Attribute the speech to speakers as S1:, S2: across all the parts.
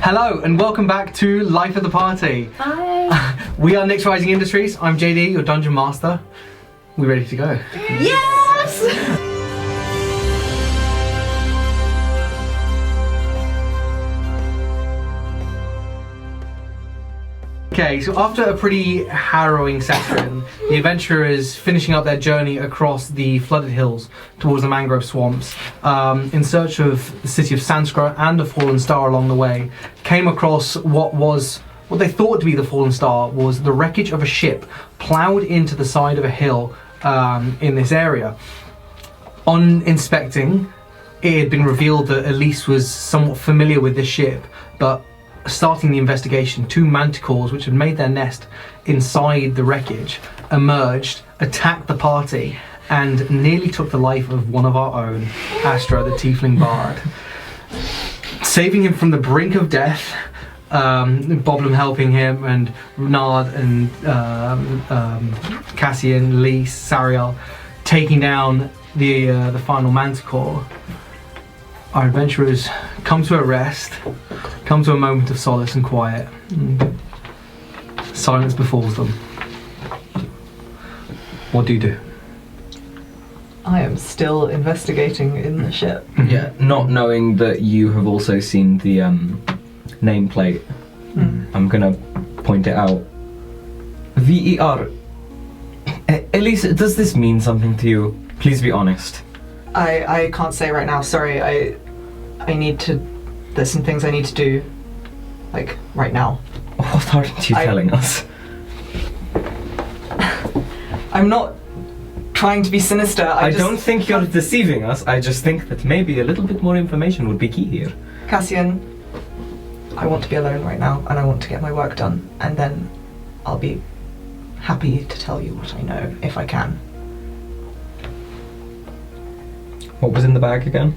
S1: Hello and welcome back to Life at the Party.
S2: Hi.
S1: We are NyxRising Industries. I'm JD, your Dungeon Master. We ready to go?
S2: Yes!
S1: Okay, so after a pretty harrowing session, the adventurers finishing up their journey across the flooded hills towards the mangrove swamps, in search of the city of Sanskrit and the Fallen Star along the way, came across what they thought to be the Fallen Star was the wreckage of a ship ploughed into the side of a hill in this area. On inspecting, it had been revealed that Elyse was somewhat familiar with this ship, but starting the investigation, two manticores which had made their nest inside the wreckage emerged, attacked the party, and nearly took the life of one of our own, Astra, the tiefling bard. Saving him from the brink of death, Boblem helping him, and Renard and Cassian, Elyse, Sariel taking down the final manticore. Our adventurers come to a rest, come to a moment of solace and quiet. Silence befalls them. What do you do?
S3: I am still investigating in the ship.
S4: Yeah, not knowing that you have also seen the nameplate. I'm gonna point it out. VER. Elise, does this mean something to you? Please be honest.
S3: I can't say right now, sorry. I need to... There's some things I need to do, like, right now.
S4: What aren't you telling us?
S3: I'm not trying to be sinister,
S4: I don't think you're deceiving us, I just think that maybe a little bit more information would be key here.
S3: Cassian, I want to be alone right now, and I want to get my work done, and then I'll be happy to tell you what I know, if I can.
S4: What was in the bag again?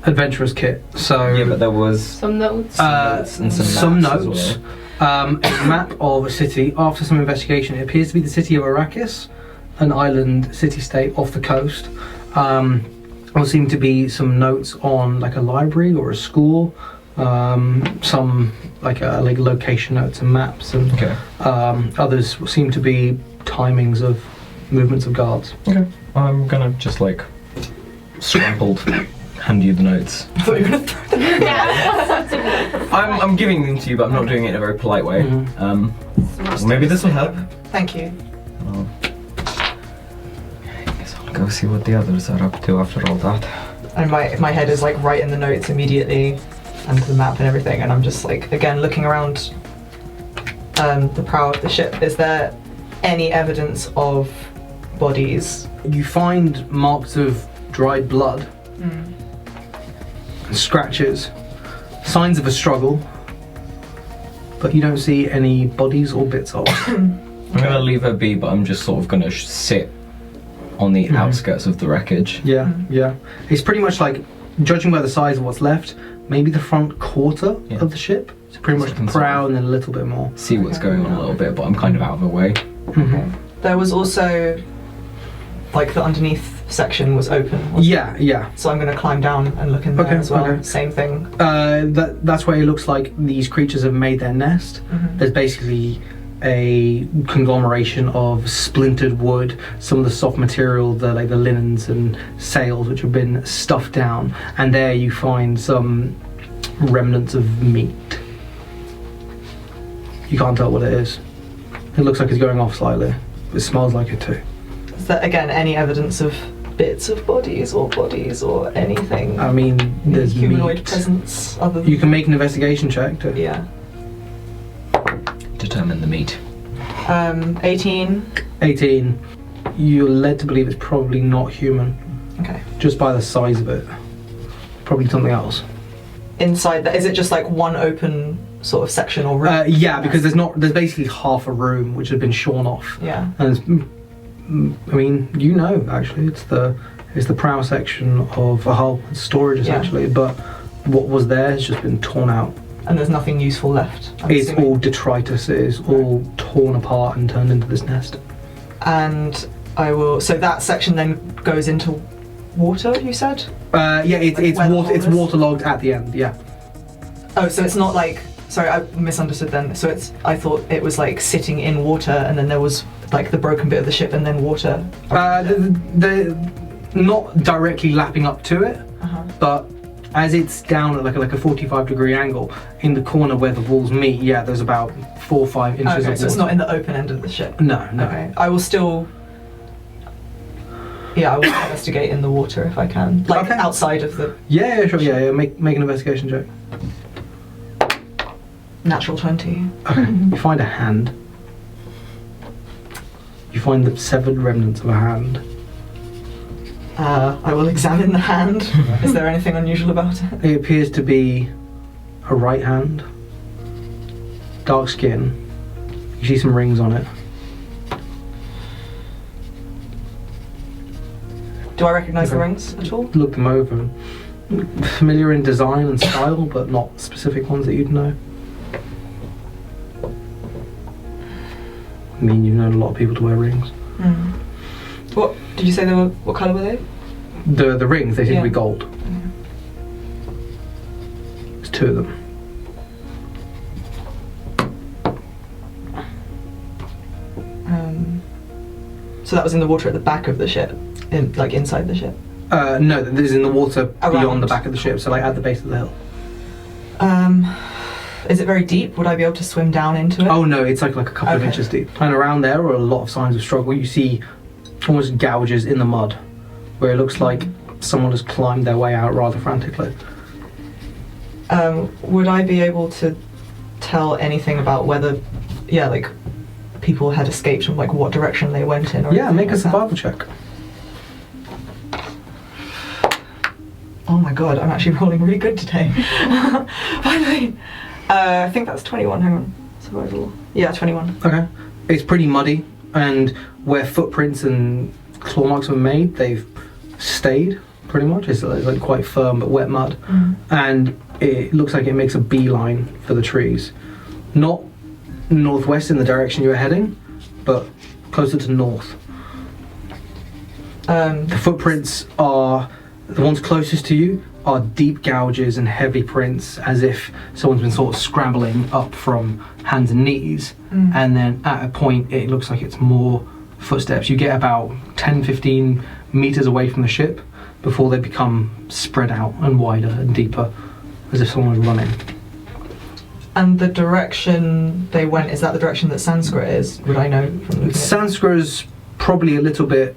S1: Adventurer's kit. So
S4: Yeah, but there was
S2: Some notes.
S4: and
S1: some
S4: maps
S1: notes.
S4: as well.
S1: A map of a city. After some investigation, it appears to be the city of Arrakis, an island city-state off the coast. There seem to be some notes on like a library or a school. Some like location notes and maps, and
S4: Okay.
S1: others seem to be timings of movements of guards.
S4: Okay. I'm gonna just like scrambled hand you the notes.
S3: I thought you were gonna throw them.
S2: Yeah.
S4: I'm giving them to you, but I'm not doing it in a very polite way.
S1: Mhm.
S4: Maybe this will help.
S3: Thank you.
S4: I guess I'll go see what the others are up to after all that.
S3: And my head is like right in the notes immediately, and the map and everything, and I'm just like, again, looking around the prow of the ship. Is there any evidence of bodies?
S1: You find marks of dried blood, scratches, signs of a struggle, but you don't see any bodies or bits of.
S4: I'm gonna leave her be, but I'm just sort of gonna sit on the outskirts of the wreckage.
S1: Yeah, yeah. It's pretty much like, judging by the size of what's left, maybe the front quarter of the ship. So pretty much the prow and then a little bit more.
S4: See what's going on a little bit, but I'm kind of out of the way.
S3: There was also, like, the underneath section was open. wasn't
S1: Yeah, yeah.
S3: it? So I'm going to climb down and look in there
S1: Okay,
S3: as well.
S1: okay.
S3: Same thing.
S1: That's where it looks like these creatures have made their nest. There's basically a conglomeration of splintered wood, some of the soft material, the linens and sails which have been stuffed down, and there you find some remnants of meat. You can't tell what it is. It looks like it's going off slightly. It smells like it too.
S3: Is there, again, any evidence of bits of bodies or anything?
S1: I mean, there's
S3: humanoid
S1: meat.
S3: presence other than...
S1: You can make an investigation check to
S3: Yeah.
S4: Determine the meat.
S3: 18.
S1: 18. You're led to believe it's probably not human,
S3: Okay.
S1: just by the size of it. Probably something else.
S3: Inside that, is it just like one open sort of section or room?
S1: Yeah, because there's basically half a room which has been shorn off.
S3: Yeah.
S1: And I mean, you know, actually, it's the prow section of a hull. It's storage essentially, but what was there has just been torn out.
S3: And there's nothing useful left. I'm
S1: It's
S3: assuming.
S1: all detritus. It is all torn apart and turned into this nest.
S3: And I will. So that section then goes into water. You said.
S1: Yeah, it's
S3: where the
S1: water. It's
S3: hole is?
S1: waterlogged at the end. Yeah.
S3: Oh, so it's not like Sorry, I misunderstood then. So I thought it was like sitting in water, and then there was like the broken bit of the ship, and then water.
S1: They're not directly lapping up to it, but as it's down at like a 45-degree angle, in the corner where the walls meet, yeah, there's about 4 or 5 inches of
S3: Okay,
S1: water.
S3: so it's not in the open end of the ship.
S1: No.
S3: Okay, I will still. Yeah, I will investigate in the water if I can, like
S1: Okay.
S3: outside of the
S1: Yeah, sure. Yeah. Make an investigation check.
S3: natural 20.
S1: Okay. You find a hand. You find the severed remnants of a hand.
S3: I will examine the hand. Is there anything unusual about it?
S1: It appears to be a right hand. Dark skin. You see some rings on it.
S3: Do I recognise the rings at all?
S1: Look them over. Familiar in design and style, but not specific ones that you'd know. I mean, you've known a lot of people to wear rings.
S3: What did you say they were? What colour were they?
S1: The rings, they seem to be
S3: Yeah.
S1: gold. There's 2 of them.
S3: So that was in the water at the back of the ship, like inside the ship.
S1: No, this is in the water
S3: Around.
S1: beyond the back of the ship, so like at the base of the hill.
S3: Is it very deep? Would I be able to swim down into it?
S1: Oh no, it's like a couple of
S3: Okay.
S1: inches deep. And around there are a lot of signs of struggle. You see almost gouges in the mud, where it looks like someone has climbed their way out rather frantically.
S3: Would I be able to tell anything about whether, like people had escaped from like what direction they went in? Or
S1: Yeah,
S3: anything
S1: make a
S3: like that?
S1: survival check.
S3: Oh my god, I'm actually rolling really good today. Finally. I think that's 21. Hang on. Survival. Yeah, 21.
S1: Okay. It's pretty muddy, and where footprints and claw marks were made, they've stayed pretty much. It's like quite firm but wet mud, and it looks like it makes a beeline for the trees. Not northwest in the direction you were heading, but closer to north. The footprints are the ones closest to you are deep gouges and heavy prints, as if someone's been sort of scrambling up from hands and knees, and then at a point it looks like it's more footsteps. You get about 10-15 meters away from the ship before they become spread out and wider and deeper, as if someone was running.
S3: And the direction they went, is that the direction that Sanskrit is? Would I know from looking at
S1: Sanskrit's probably a little bit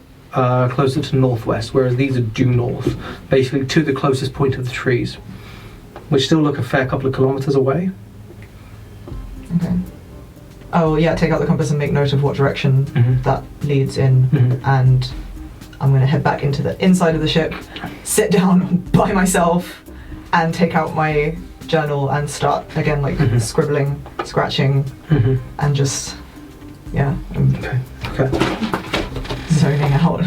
S1: closer to northwest, whereas these are due north, basically to the closest point of the trees, which still look a fair couple of kilometers away.
S3: Okay. Oh yeah, take out the compass and make note of what direction that leads in, and I'm going to head back into the inside of the ship, sit down by myself, and take out my journal and start again, like scribbling, scratching, and just
S1: Okay.
S3: zoning out.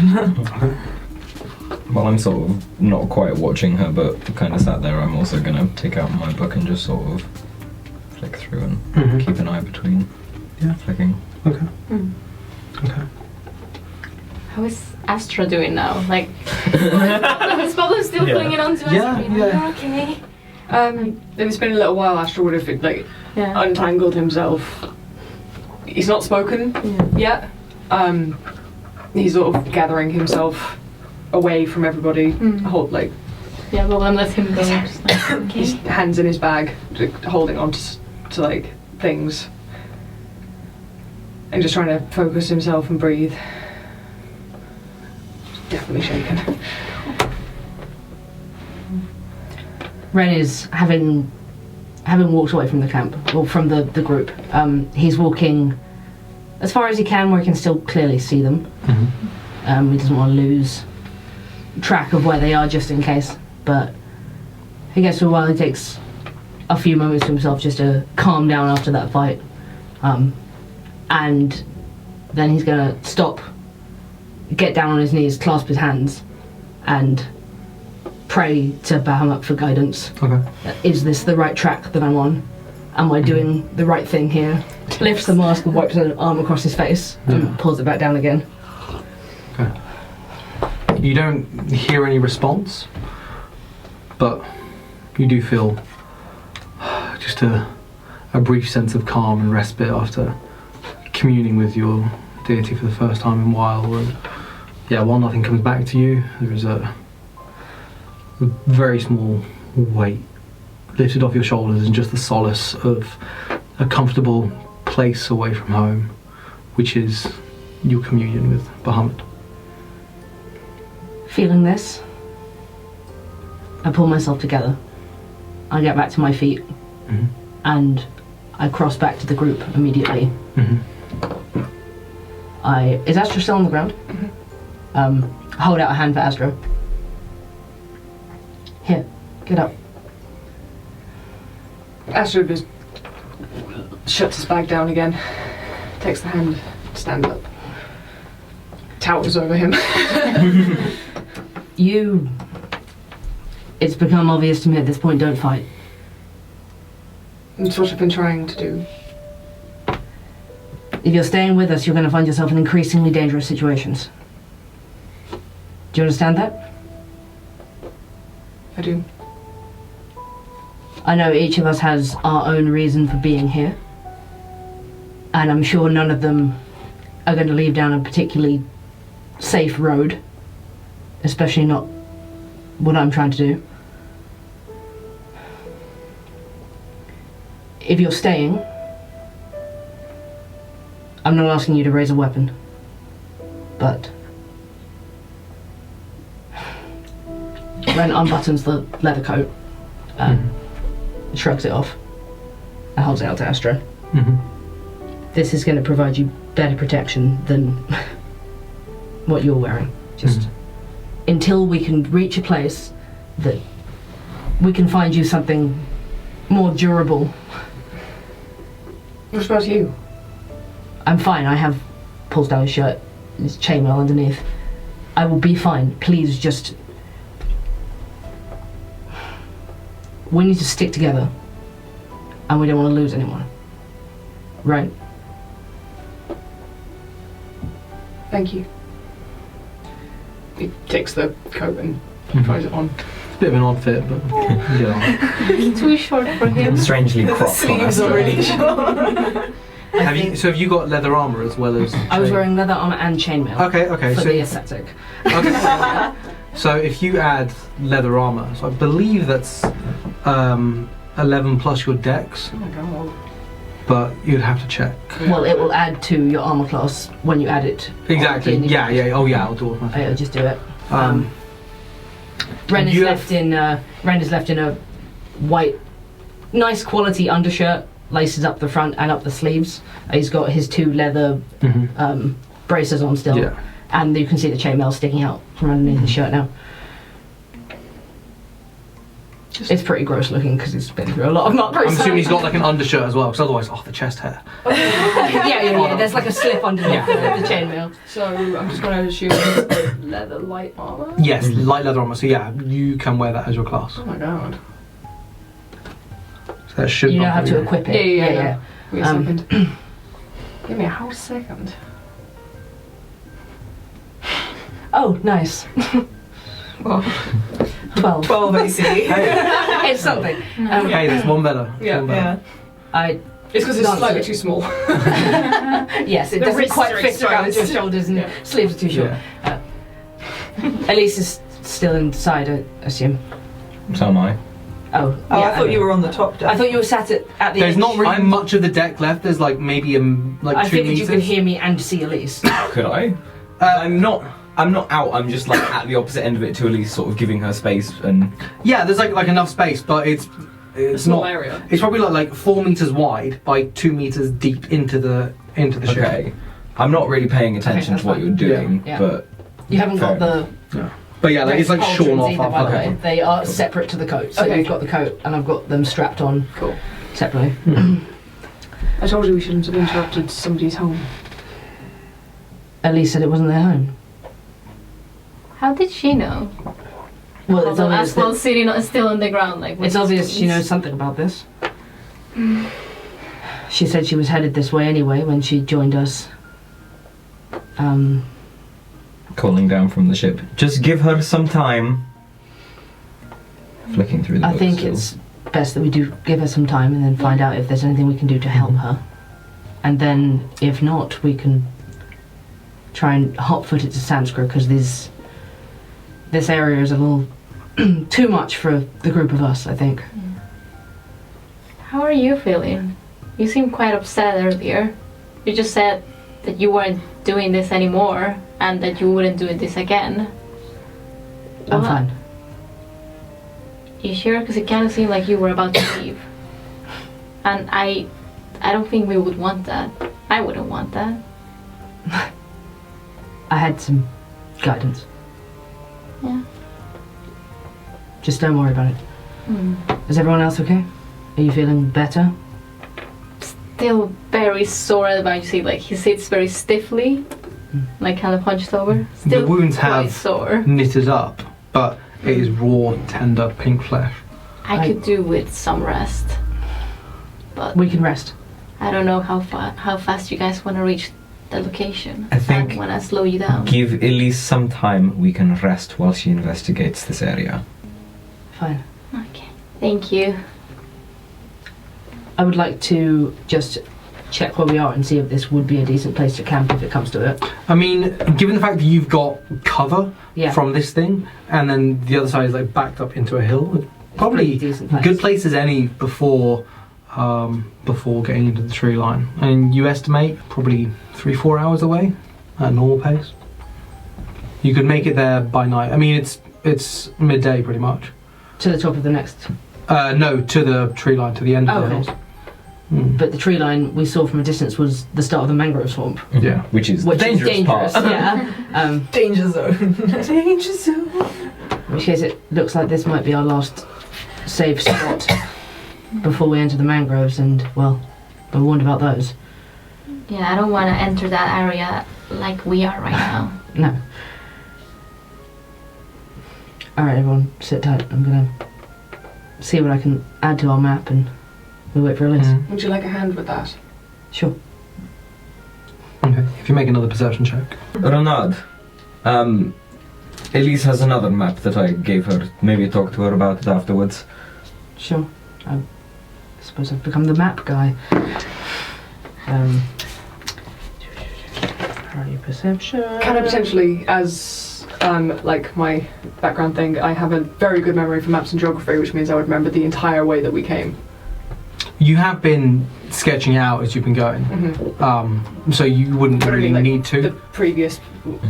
S4: Well, I'm sort of not quite watching her, but kind of sat there. I'm also going to take out my book and just sort of flick through and keep an eye between flicking.
S1: Okay. Okay.
S2: How is Astra doing now? Like, is Boblem still clinging on to us?
S1: Yeah.
S2: Okay.
S5: If it's been a little while, Astra would have like
S2: Yeah.
S5: untangled himself. He's not spoken yet. He's sort of gathering himself away from everybody. Hold like
S2: Yeah, Boblem let him go. Just like,
S5: his
S2: okay.
S5: hands in his bag, like, holding on to like things, and just trying to focus himself and breathe. Definitely shaken.
S6: Ren is having walked away from the camp, or from the group. He's walking as far as he can, where he can still clearly see them. He doesn't want to lose track of where they are, just in case. But he gets to a while. He takes a few moments to himself just to calm down after that fight, and then he's gonna stop, get down on his knees, clasp his hands, and pray to Bahamut for guidance.
S1: Okay.
S6: Is this the right track that I'm on? Am I doing the right thing here? Lifts the mask and wipes an arm across his face and pulls it back down again.
S1: Okay. You don't hear any response, but you do feel just a a brief sense of calm and respite after communing with your deity for the first time in a while. And yeah, while nothing comes back to you, there is a very small weight lifted off your shoulders and just the solace of a comfortable place away from home, which is your communion with Bahamut.
S6: Feeling this, I pull myself together. I get back to my feet, and I cross back to the group immediately. Is Astra still on the ground? Hold out a hand for Astra. Here, get up.
S5: Astra just shuts his bag down again, takes the hand, stands up, towers over him.
S6: It's become obvious to me at this point, don't fight.
S5: That's what I've been trying to do.
S6: If you're staying with us, you're going to find yourself in increasingly dangerous situations. Do you understand that?
S5: I do.
S6: I know each of us has our own reason for being here, and I'm sure none of them are going to leave down a particularly safe road, especially not what I'm trying to do. If you're staying, I'm not asking you to raise a weapon, but Ren unbuttons the leather coat and shrugs it off and holds it out to Astra. This is going to provide you better protection than what you're wearing. Just until we can reach a place that we can find you something more durable.
S5: What about you?
S6: I'm fine. I have, pulls down his shirt, his chainmail underneath. I will be fine. Please just... We need to stick together, and we don't want to lose anyone. Right?
S5: Thank you. He takes the coat and tries it on.
S1: It's a bit of an odd fit, but yeah.
S2: Too short for him.
S4: Strangely
S3: The
S4: cropped on
S3: sleeves are
S4: Astra.
S3: really short.
S1: Have you got leather armor as well as?
S6: I was wearing leather armor and chainmail.
S1: Okay.
S6: For
S1: So
S6: the aesthetic.
S1: okay. So if you add leather armor, so I believe that's 11 plus your dex,
S5: Oh my god.
S1: but you'd have to check.
S6: Well, it will add to your armor class when you add it.
S1: Exactly.
S6: on the
S1: Yeah. Oh yeah. I'll do it.
S6: I'll just do it.
S1: Um,
S6: Ren is
S1: you
S6: left in a white, nice quality undershirt, laces up the front and up the sleeves. He's got his 2 leather braces on still,
S1: Yeah.
S6: and you can see the chainmail sticking out from underneath the shirt now. It's pretty gross looking because he's been through a lot of not
S1: I'm assuming he's got like an undershirt as well, because otherwise, the chest hair.
S6: yeah. There's like a slip underneath the chainmail.
S5: So I'm just going to assume it's leather light armor?
S1: Yes, light leather armor. So yeah, you can wear that as your class.
S5: Oh my god.
S1: So that should.
S6: You know
S1: not
S6: how
S1: be-
S6: to equip it.
S5: Yeah. Wait a
S6: Um,
S5: second. Give me a whole second.
S6: Oh, nice.
S5: Well,
S6: 12.
S3: 12 AC.
S6: It's something.
S1: Hey, there's one better.
S5: Yeah,
S1: One better.
S6: I
S5: it's because it's
S6: Not
S5: slightly
S6: it.
S5: too small.
S6: Yes, it
S2: The
S6: doesn't
S2: wrists
S6: quite
S2: are
S6: fit around your
S2: exposed.
S6: shoulders and
S5: Yeah.
S6: sleeves are too short.
S1: Yeah.
S6: Elyse is still inside, I assume.
S4: So am I.
S6: Oh,
S3: Oh,
S6: yeah,
S3: I thought you were on the top deck.
S6: I thought you were sat at the
S1: There's
S6: edge.
S1: not really
S4: I'm-
S1: much of the deck left. There's like maybe like
S6: I
S1: 2
S6: figured
S1: meters.
S6: you could hear me and see Elyse.
S4: Could I? I'm not out. I'm just like at the opposite end of it to Elise, sort of giving her space and.
S1: Yeah, there's like enough space, but it's
S5: Small
S1: not.
S5: area.
S1: It's probably like 4 meters wide by 2 meters deep into the ship.
S4: Okay. I'm not really paying attention
S6: that's
S4: to what
S6: fine.
S4: you're doing,
S6: Yeah.
S4: but
S6: You haven't got
S4: Fair
S6: the
S1: But yeah, like, it's like
S6: raised
S1: shorn off.
S6: pauldrons either, by the
S4: okay.
S6: way. They are separate to the coat. So
S5: Okay.
S6: you've got the coat and I've got them strapped on
S5: Cool.
S6: separately.
S5: I told you we shouldn't have interrupted somebody's home.
S6: Elyse said it wasn't their home.
S2: How did she know?
S6: Well, it's
S2: Although
S6: obvious,
S2: Aswell
S6: that,
S2: sitting still on the ground, like.
S6: it's obvious she knows something about this. She said she was headed this way anyway when she joined us.
S4: calling down from the ship. Just give her some time. Flicking through the
S6: I
S4: books
S6: think
S4: still.
S6: it's best that we do give her some time and then find out if there's anything we can do to help her. And then, if not, we can try and hot-foot it to Sanskrit, because this area is a little too much for the group of us, I think.
S2: How are you feeling? You seemed quite upset earlier. You just said that you weren't doing this anymore and that you wouldn't do this again.
S6: I'm fine.
S2: You sure? Because it kind of seemed like you were about to leave. And I don't think we would want that. I wouldn't want that.
S6: I had some guidance.
S2: Yeah.
S6: Just don't worry about it. Is everyone else okay? Are you feeling better?
S2: Still very sore at the back. You see, like, he sits very stiffly, like kind of hunched over. Still
S1: The wounds
S2: quite
S1: have
S2: sore.
S1: knitted up, but it is raw, tender, pink flesh.
S2: I could do with some rest, but
S6: We can rest.
S2: I don't know how fast you guys want to reach the location.
S4: I think-
S2: want to slow you down.
S4: Give Elise some time. We can rest while she investigates this area.
S6: Fine.
S2: Okay. Thank you.
S6: I would like to just check where we are and see if this would be a decent place to camp if it comes to it.
S1: I mean, given the fact that you've got cover
S6: Yeah.
S1: from this thing, and then the other side is like backed up into a hill, it's probably
S6: pretty decent place.
S1: good place as any before getting into the tree line. And you estimate probably 3-4 hours away at normal pace. You could make it there by night. I mean, it's midday pretty much.
S6: To the top of the next.
S1: No, to the tree line, to the end of the
S6: Okay.
S1: hills. Mm.
S6: But the tree line we saw from a distance was the start of the mangrove swamp.
S1: Yeah.
S4: Which is
S6: Which
S4: dangerous,
S6: is dangerous,
S4: part.
S6: yeah.
S3: Danger zone.
S4: Danger zone.
S6: In which case it looks like this might be our last safe spot before we enter the mangroves, and, well, we're warned about those.
S2: Yeah, I don't want to enter that area like we are right now.
S6: No. Alright, everyone, sit tight. I'm gonna see what I can add to our map, and we wait for Elise.
S1: Mm.
S5: Would you like a hand with that?
S6: Sure.
S1: Okay, if you make another perception check.
S4: Renard, Elise has another map that I gave her. Maybe talk to her about it afterwards.
S6: Sure. I suppose I've become the map guy. Party perception.
S5: Can I potentially, as like my background thing, I have a very good memory for maps and geography, which means I would remember the entire way that we came.
S1: You have been sketching out as you've been going, so you wouldn't
S5: But I
S1: really
S5: mean, like,
S1: need to.
S5: The previous,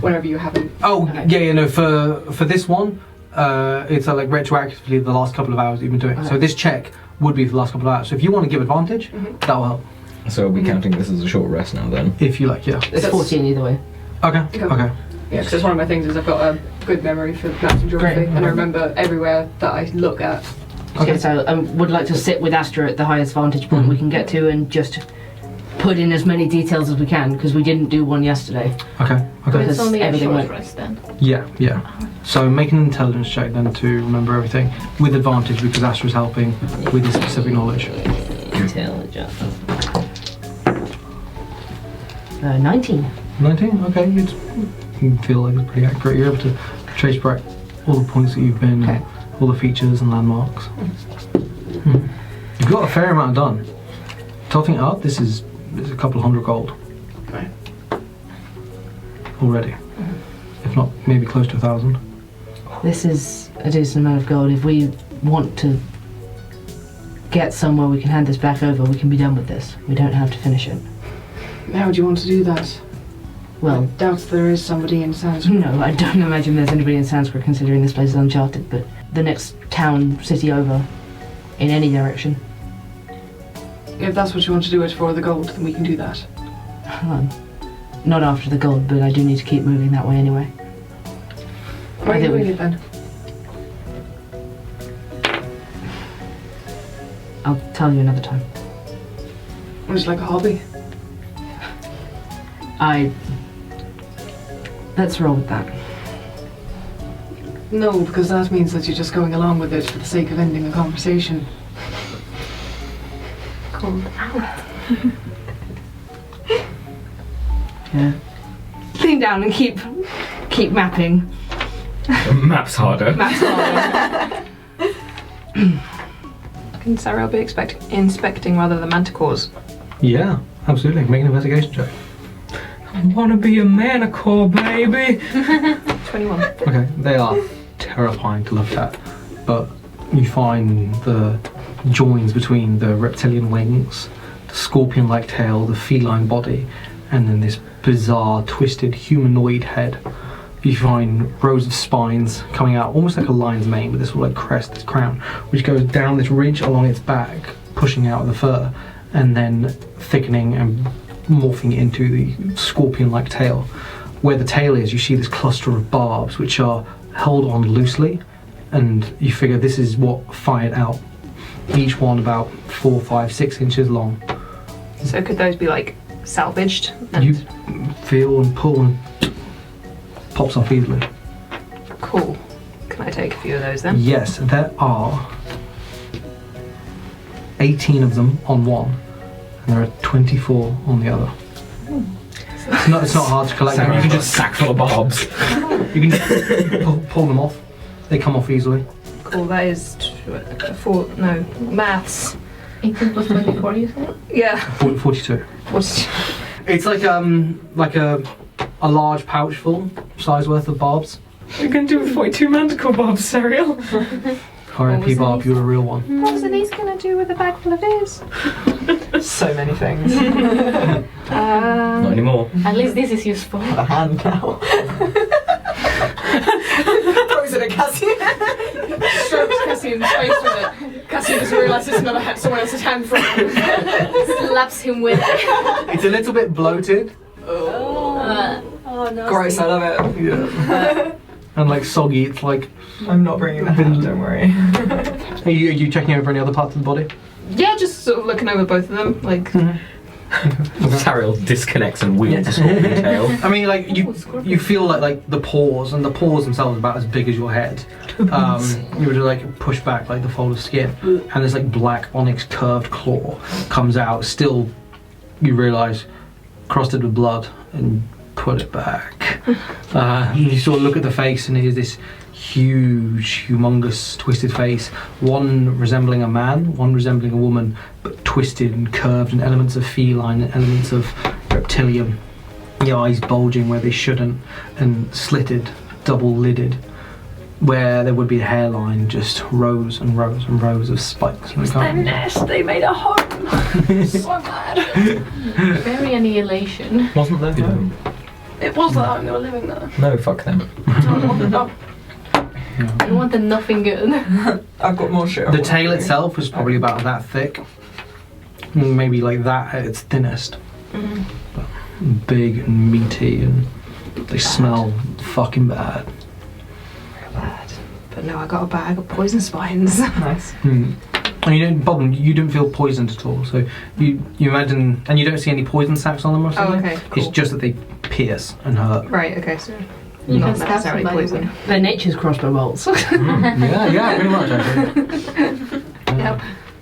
S5: whenever you haven't.
S1: Oh, yeah, no, for this one, it's like retroactively the last couple of hours you've been doing. So
S6: Okay.
S1: this check would be for the last couple of hours. So if you want to give advantage, that will help.
S4: So are we counting this as a short rest now then?
S1: If you like, yeah.
S6: It's 14 either way.
S1: Okay,
S5: Okay.
S1: okay.
S5: Yeah, because one of my things is I've got a good memory for maps and geography,
S6: Great.
S5: and I remember everywhere that I look at.
S1: Okay.
S6: Okay, so I would like to sit with Astra at the highest vantage point we can get to and just put in as many details as we can, because we didn't do one yesterday.
S1: Okay,
S2: But
S1: okay.
S2: it's only a
S6: everything
S2: short
S6: went-
S2: rest then.
S1: Yeah, yeah. So make an intelligence check then to remember everything with advantage because Astra's helping with this specific knowledge.
S6: Intelligence. 19.
S1: 19? Okay, you feel like it's pretty accurate. You're able to trace back all the points that you've been,
S6: Okay.
S1: all the features and landmarks. You've got a fair amount done. Totting it up, this is a couple 100 gold.
S5: Right.
S1: Already. If not, maybe close to 1,000.
S6: This is a decent amount of gold. If we want to get somewhere we can hand this back over, we can be done with this. We don't have to finish it.
S5: How would you want to do that? I
S6: Well,
S5: doubt there is somebody in Sanskrit.
S6: no, I don't imagine there's anybody in Sanskrit considering this place is uncharted, but the next town, city over, in any direction.
S5: If that's what you want to do it for, the gold, then we can do that.
S6: Not after the gold, but I do need to keep moving that way anyway.
S5: Why are you
S6: think we-
S5: doing it then?
S6: I'll tell you another time.
S5: Was it like a hobby?
S6: Let's roll with that.
S5: No, because that means that you're just going along with it for the sake of ending a conversation.
S2: Cold out.
S6: Yeah. Lean down and keep mapping.
S4: Maps harder.
S6: Maps harder.
S7: Can Sariel be inspecting rather the manticores?
S1: Yeah, absolutely. Make an investigation check.
S5: I want to be a manicore, baby.
S7: 21.
S1: Okay, they are terrifying to look at, but you find the joins between the reptilian wings, the scorpion-like tail, the feline body, and then this bizarre, twisted humanoid head. You find rows of spines coming out, almost like a lion's mane, with this sort of like crest, this crown, which goes down this ridge along its back, pushing out the fur, and then thickening and morphing into the scorpion-like tail. Where the tail is, you see this cluster of barbs, which are held on loosely, and you figure this is what fired out. Each one about 4, 5, 6 inches long.
S7: So could those be like salvaged?
S1: You feel and pull and pops off easily.
S7: Cool. Can I take a few of those then?
S1: Yes, there are 18 of them on one, and there are 24 on the other. It's not hard to collect them. You can just
S4: sack full of barbs.
S1: you can just pull them off. They come off easily.
S7: Cool, that is maths.
S2: 18 plus 24, you said?
S7: Yeah.
S1: 42. It's like a large pouch full size worth of barbs.
S5: What are you going to do with 42 manticore barbs, Sariel?
S1: RMP Barb, you're a real one.
S7: What was Elise gonna do with a bag full of his?
S3: So many things.
S4: Not anymore.
S2: At least this is useful.
S3: A hand now. Throws it at Cassian.
S5: Strokes Cassian's face with it. Cassian doesn't realise it's another someone else's hand from him.
S2: Slaps him with it.
S1: It's a little bit bloated.
S2: Oh, no.
S3: Gross, I love it.
S1: Yeah. And like soggy, it's like...
S3: I'm not bringing the hand, don't worry.
S1: Are you checking over any other parts of the body?
S7: Yeah, just sort of looking over both of them, like.
S4: Sariel disconnects and wields a scorpion tail.
S1: I mean, like you feel like the paws, and the paws themselves are about as big as your head. You would like push back like the fold of skin, and this like black onyx curved claw comes out. Still, you realise crusted with blood, and put it back. You sort of look at the face, and it is this huge, humongous, twisted face. One resembling a man, one resembling a woman, but twisted and curved, and elements of feline and elements of reptilian. The eyes bulging where they shouldn't, and slitted, double-lidded, where there would be a hairline, just rows and rows and rows of spikes.
S7: It was their nest, they made a home. So glad.
S2: Very annihilation.
S4: Wasn't there? No.
S7: It was the home, they were living there.
S4: No, fuck them.
S2: You wanted nothing good.
S3: I've got more shit.
S1: The tail itself was probably about that thick. Maybe like that at its thinnest. But big and meaty, and they smell fucking bad.
S7: Real bad. But now I got a bag of poison spines.
S3: Nice.
S1: And you don't, Boblem, you don't feel poisoned at all. So you imagine, and you don't see any poison sacs on them or something.
S7: Oh, okay, cool.
S1: It's just that they pierce and hurt.
S7: Right, okay, so
S2: You
S7: not
S2: can stab
S7: necessarily
S2: somebody
S7: poison.
S2: with
S6: They're nature's crossbow bolts.
S1: Yeah, pretty much actually.
S7: Yep.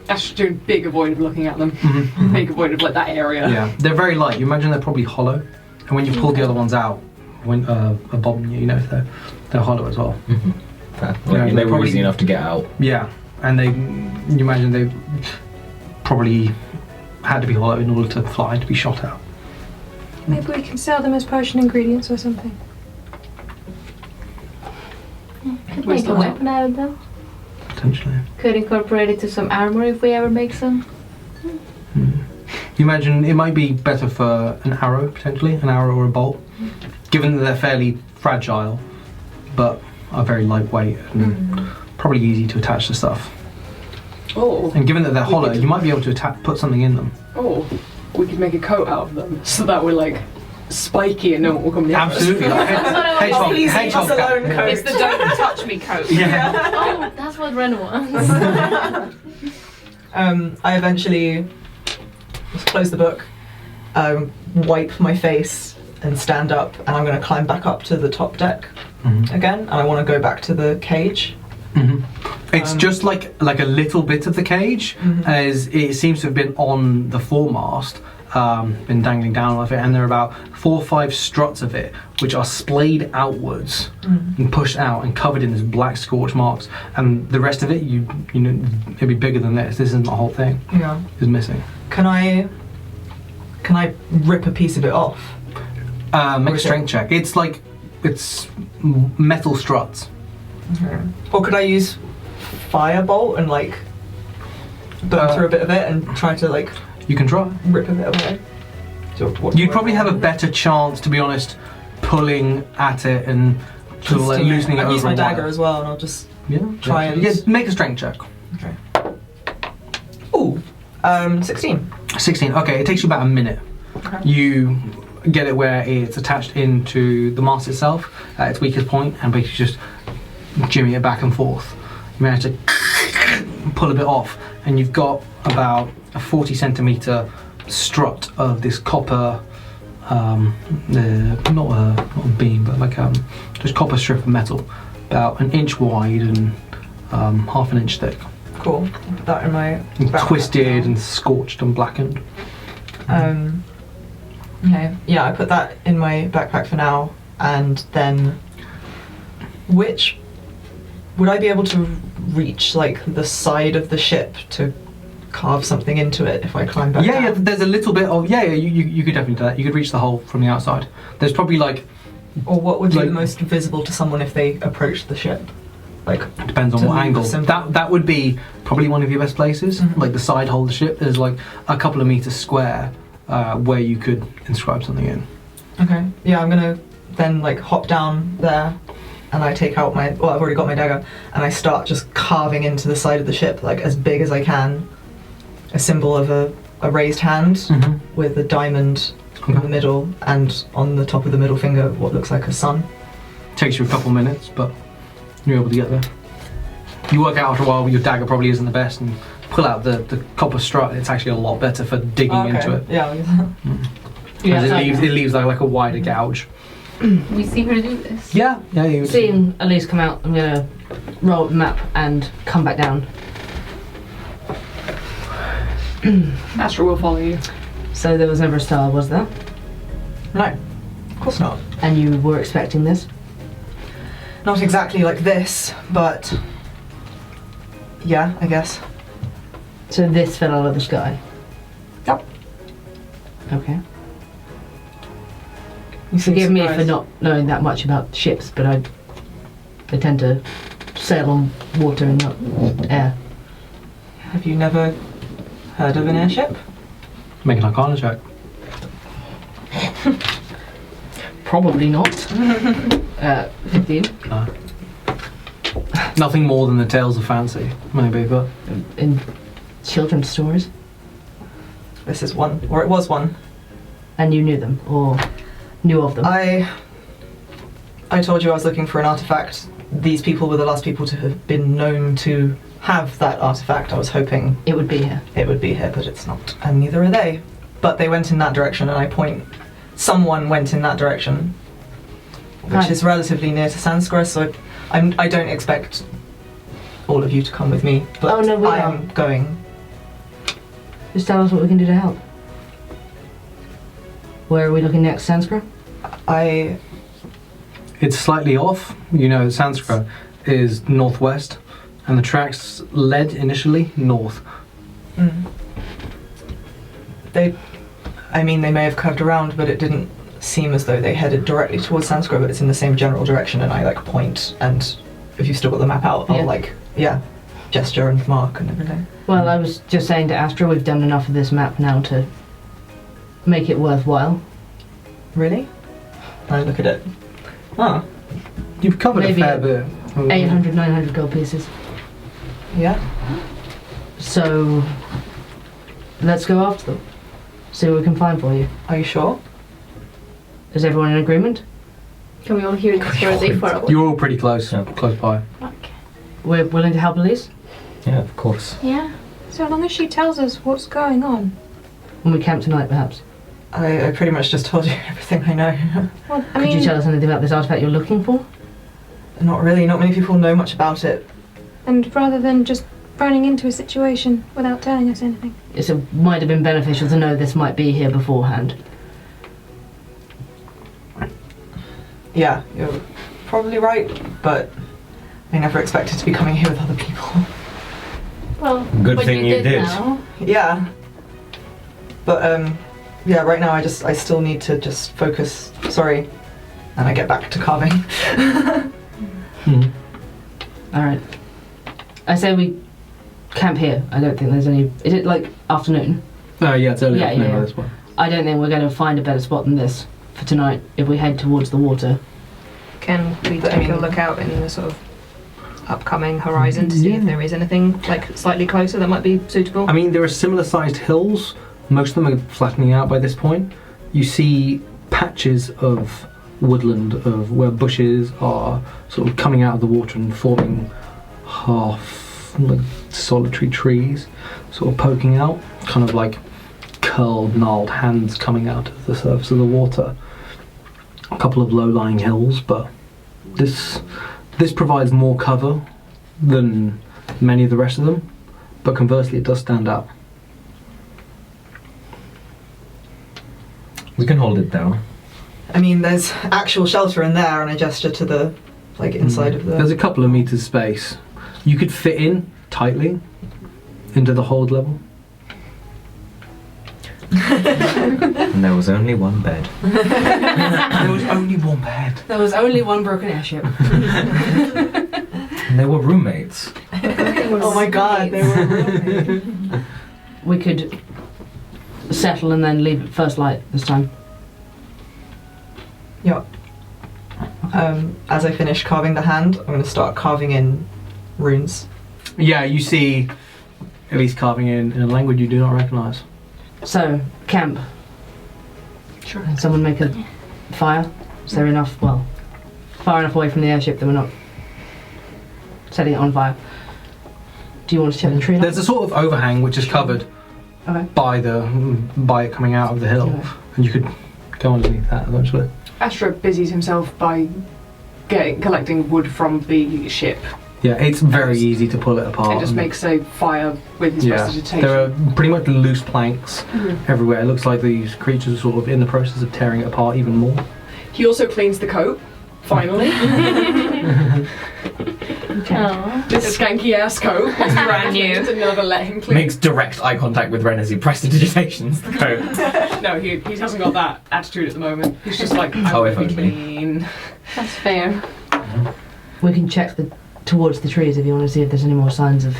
S5: Ash doing big avoid of looking at them. Big avoid of like that area.
S1: Yeah, they're very light. You imagine they're probably hollow, and when you pull the other ones out, when a bomb, you know they're hollow as well.
S4: Fair.
S1: Yeah,
S4: They were
S1: probably-
S4: easy enough to get out.
S1: Yeah, and you imagine they probably had to be hollow in order to fly, to be shot out.
S7: Maybe we can sell them as potion ingredients or something.
S2: Could make a weapon out of them.
S1: Potentially.
S2: Could incorporate it to some armor if we ever make some.
S1: You imagine it might be better for an arrow, potentially, an arrow or a bolt, given that they're fairly fragile, but are very lightweight and probably easy to attach to stuff.
S5: Oh.
S1: And given that they're hollow, you might be able to put something in them.
S5: Oh. We could make a coat out of them so that we're like spiky and no one will come near
S1: Absolutely. Hedgehog. Yeah.
S7: It's the don't touch me coat.
S1: Yeah.
S2: Oh, that's what Ren wants.
S3: I eventually just close the book, wipe my face, and stand up, and I'm going to climb back up to the top deck again, and I want to go back to the cage.
S1: It's just like a little bit of the cage, as it seems to have been on the foremast, been dangling down off it, and there are about 4 or 5 struts of it which are splayed outwards and pushed out and covered in this black scorch marks, and the rest of it, you know, it'd be bigger than this. This isn't the whole thing.
S3: Yeah.
S1: Is missing.
S3: Can I rip a piece of it off?
S1: Make a strength check. It's metal struts.
S3: Okay. Or could I use firebolt and like burn through a bit of it and try to like
S1: You can try.
S3: rip a bit away? So
S1: You'd probably have a better chance, to be honest, pulling at it and sort of like loosening it
S3: I've
S1: over
S3: used my
S1: a while.
S3: dagger as well, and I'll just
S1: Yeah.
S3: try and-
S1: Yeah, make a strength check.
S3: okay. Ooh, 16.
S1: 16. Okay, it takes you about a minute.
S3: Okay.
S1: You get it where it's attached into the mast itself at its weakest point, and basically just jimmy it back and forth. You manage to pull a bit off, and you've got about a 40 centimetre strut of this copper, not a beam, but like just copper strip of metal, about an inch wide and half an inch thick.
S3: Cool. I'll put that in my backpack
S1: Twisted
S3: now.
S1: and scorched and blackened.
S3: Okay. Yeah, I put that in my backpack for now, and then would I be able to reach like the side of the ship to carve something into it if I climb back
S1: Yeah,
S3: down?
S1: there's a little bit of you could definitely do that. You could reach the hole from the outside. There's probably like,
S3: Or what would be
S1: like-
S3: the most visible to someone if they approached the ship? Like,
S1: depends on
S3: To
S1: what
S3: leave
S1: angle.
S3: a symbol.
S1: That would be probably one of your best places,
S3: Mhm.
S1: like the side hole of the ship. There's like a couple of meters square where you could inscribe something in.
S3: okay. Yeah, I'm gonna then like hop down there, and I take out I've already got my dagger, and I start just carving into the side of the ship, like as big as I can, a symbol of a raised hand with a diamond in the
S1: Okay.
S3: middle, and on the top of the middle finger, what looks like a sun.
S1: Takes you a couple minutes, but you're able to get there. You work out after a while your dagger probably isn't the best, and pull out the copper strut. It's actually a lot better for digging into it.
S3: Yeah.
S6: Yeah,
S1: Because
S6: so-
S1: it leaves like a wider gouge.
S2: We see her do this.
S1: Yeah, you
S6: Seeing Elise come out, I'm gonna roll up the map and come back down.
S5: Astra will follow you.
S6: So there was never a star, was there?
S3: No, of course not.
S6: And you were expecting this?
S3: Not exactly like this, but yeah, I guess.
S6: So this fell out of the sky?
S3: Yep.
S6: Okay.
S3: You seem
S6: Forgive me for
S3: surprised.
S6: not knowing that much about ships, but I tend to sail on water and not air.
S3: Have you never heard of an airship?
S1: make an Arcana check.
S6: Probably not. 15.
S1: Nothing more than the tales of fancy, maybe, but
S6: In children's stories.
S3: This is one, or it was one.
S6: And you knew them, or knew of them.
S3: I told you I was looking for an artifact. These people were the last people to have been known to have that artifact. I was hoping
S6: It would be here.
S3: it would be here, but it's not. And neither are they. But they went in that direction, and I point. Someone went in that direction, which
S6: Right.
S3: is relatively near to Sanskrit, so I don't expect all of you to come with me, but
S6: Oh, no, we
S3: I
S6: are.
S3: am going.
S6: Just tell us what we can do to help. Where are we looking next, Sanskrit?
S1: it's slightly off. You know, Sanskrit is northwest, and the tracks led initially north.
S3: They may have curved around, but it didn't seem as though they headed directly towards Sanskrit, but it's in the same general direction, and I point, and if you've still got the map out,
S6: Yeah.
S3: I'll gesture and mark and everything.
S6: Well, I was just saying to Astra, we've done enough of this map now to make it worthwhile.
S3: Really? I look at it. Ah,
S1: You've covered
S6: Maybe
S1: a fair bit.
S6: 800, 900 gold pieces.
S3: yeah.
S6: So, let's go after them. See what we can find for you.
S3: Are you sure?
S6: Is everyone in agreement?
S2: Can we all hear this, or are they far away?
S1: You're all pretty close,
S4: Yeah.
S1: close by.
S2: Okay.
S6: We're willing to help Elise
S4: Yeah, of course.
S2: Yeah.
S7: So long as she tells us what's going on.
S6: when we camp tonight, perhaps.
S3: I pretty much just told you everything I know.
S7: Well, I
S6: Could
S7: mean,
S6: you tell us anything about this artifact you're looking for?
S3: Not really. Not many people know much about it.
S7: and rather than just running into a situation without telling us anything.
S6: It might have been beneficial to know this might be here beforehand.
S3: Yeah, you're probably right, but I never expected to be coming here with other people.
S2: Well,
S4: Good
S2: but
S4: thing you did.
S2: now.
S3: Yeah. But, yeah, right now I still need to just focus. Sorry. And I get back to carving.
S6: Alright. I say we camp here. I don't think there's any... Is it like afternoon?
S1: Yeah, it's early afternoon by
S6: yeah.
S1: this point.
S6: I don't think we're going to find a better spot than this for tonight if we head towards the water.
S7: Can we
S3: But, I
S7: take a
S3: mean-
S7: look out in the sort of upcoming horizon to see if there is anything like slightly closer that might be suitable?
S1: I mean, there are similar sized hills. Most of them are flattening out by this point. You see patches of woodland of where bushes are sort of coming out of the water and forming half like solitary trees, sort of poking out, kind of like curled, gnarled hands coming out of the surface of the water. A couple of low-lying hills, but this provides more cover than many of the rest of them, but conversely it does stand out.
S4: We can hold it down.
S3: I mean, there's actual shelter in there, and I gesture to the, like, inside of the...
S1: There's a couple of meters space. You could fit in tightly into the hold level.
S4: And there was only one bed.
S1: There was only one bed.
S6: There was only one broken airship.
S4: And they were roommates.
S3: Oh my god, they were roommates.
S6: We could settle and then leave at first light this time.
S3: Yep. As I finish carving the hand, I'm going to start carving in runes.
S1: Yeah, you see Elise carving in a language you do not recognise.
S6: So, camp. Sure. Someone make a fire. Is there enough, well, far enough away from the airship that we're not setting it on fire? Do you want to check the tree line?
S1: There's a sort of overhang which is covered
S6: Okay.
S1: by it coming out of the hill,
S6: Okay.
S1: and you could go underneath that eventually.
S5: Astra busies himself by collecting wood from the ship
S1: Yeah, it's very easy to pull it apart.
S5: and just makes a fire with his prestidigitation.
S1: there are pretty much loose planks
S5: Mhm.
S1: everywhere. It looks like these creatures are sort of in the process of tearing it apart even more.
S5: He also cleans the coat, finally.
S2: Oh.
S5: This skanky ass coat. It's brand new. To never let him clean.
S4: Makes direct eye contact with Ren as he prestidigitations the coat.
S5: No, he hasn't got that attitude at the moment. He's just like,
S4: Oh,
S5: I
S4: if
S5: want to be
S4: only.
S5: clean.
S2: That's fair.
S6: We can check towards the trees if you want to see if there's any more signs of...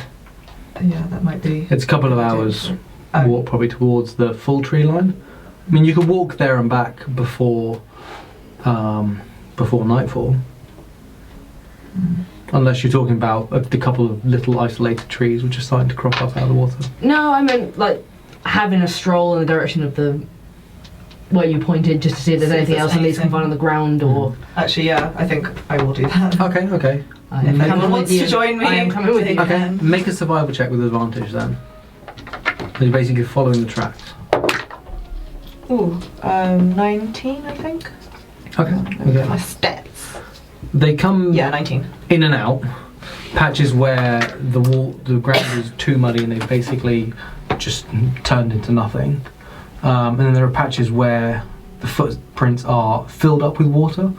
S3: Yeah, that might be...
S1: It's a couple of hours
S3: Oh.
S1: walk probably towards the full tree line. I mean, you could walk there and back before nightfall. Unless you're talking about the couple of little isolated trees which are starting to crop up out of the water.
S6: No, I meant like having a stroll in the direction of the... where you pointed, just to see if there's
S3: See if
S6: anything
S3: there's
S6: else Elise can
S3: anything.
S6: find on the ground or...
S3: Actually, yeah, I think I will do that.
S1: Okay.
S6: I
S3: If
S6: am
S3: anyone
S6: coming
S3: wants
S6: with
S3: to
S6: you.
S3: join me,
S6: I am coming with you.
S3: take
S1: Okay,
S3: hand.
S1: make a survival check with advantage then. So you're basically following the tracks.
S3: Ooh, 19, I think.
S1: Okay.
S3: My stats.
S1: They come
S3: Yeah, 19.
S1: in and out. Patches where the ground is too muddy and they've basically just turned into nothing. And then there are patches where the footprints are filled up with water.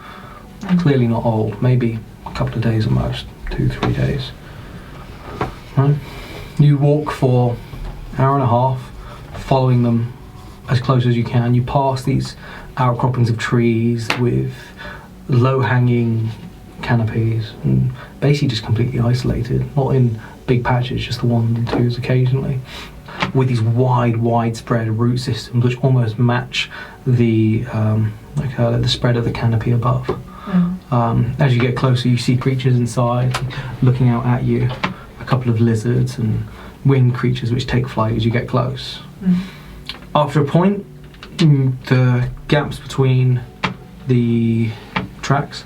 S1: Clearly not old, maybe a couple of days at most, 2-3 days. Right. You walk for an hour and a half, following them as close as you can. You pass these outcroppings of trees with low-hanging canopies and basically just completely isolated, not in big patches, just the ones and twos occasionally, with these widespread root systems which almost match the the spread of the canopy above. As you get closer, you see creatures inside looking out at you, a couple of lizards and winged creatures which take flight as you get close. After a point, the gaps between the tracks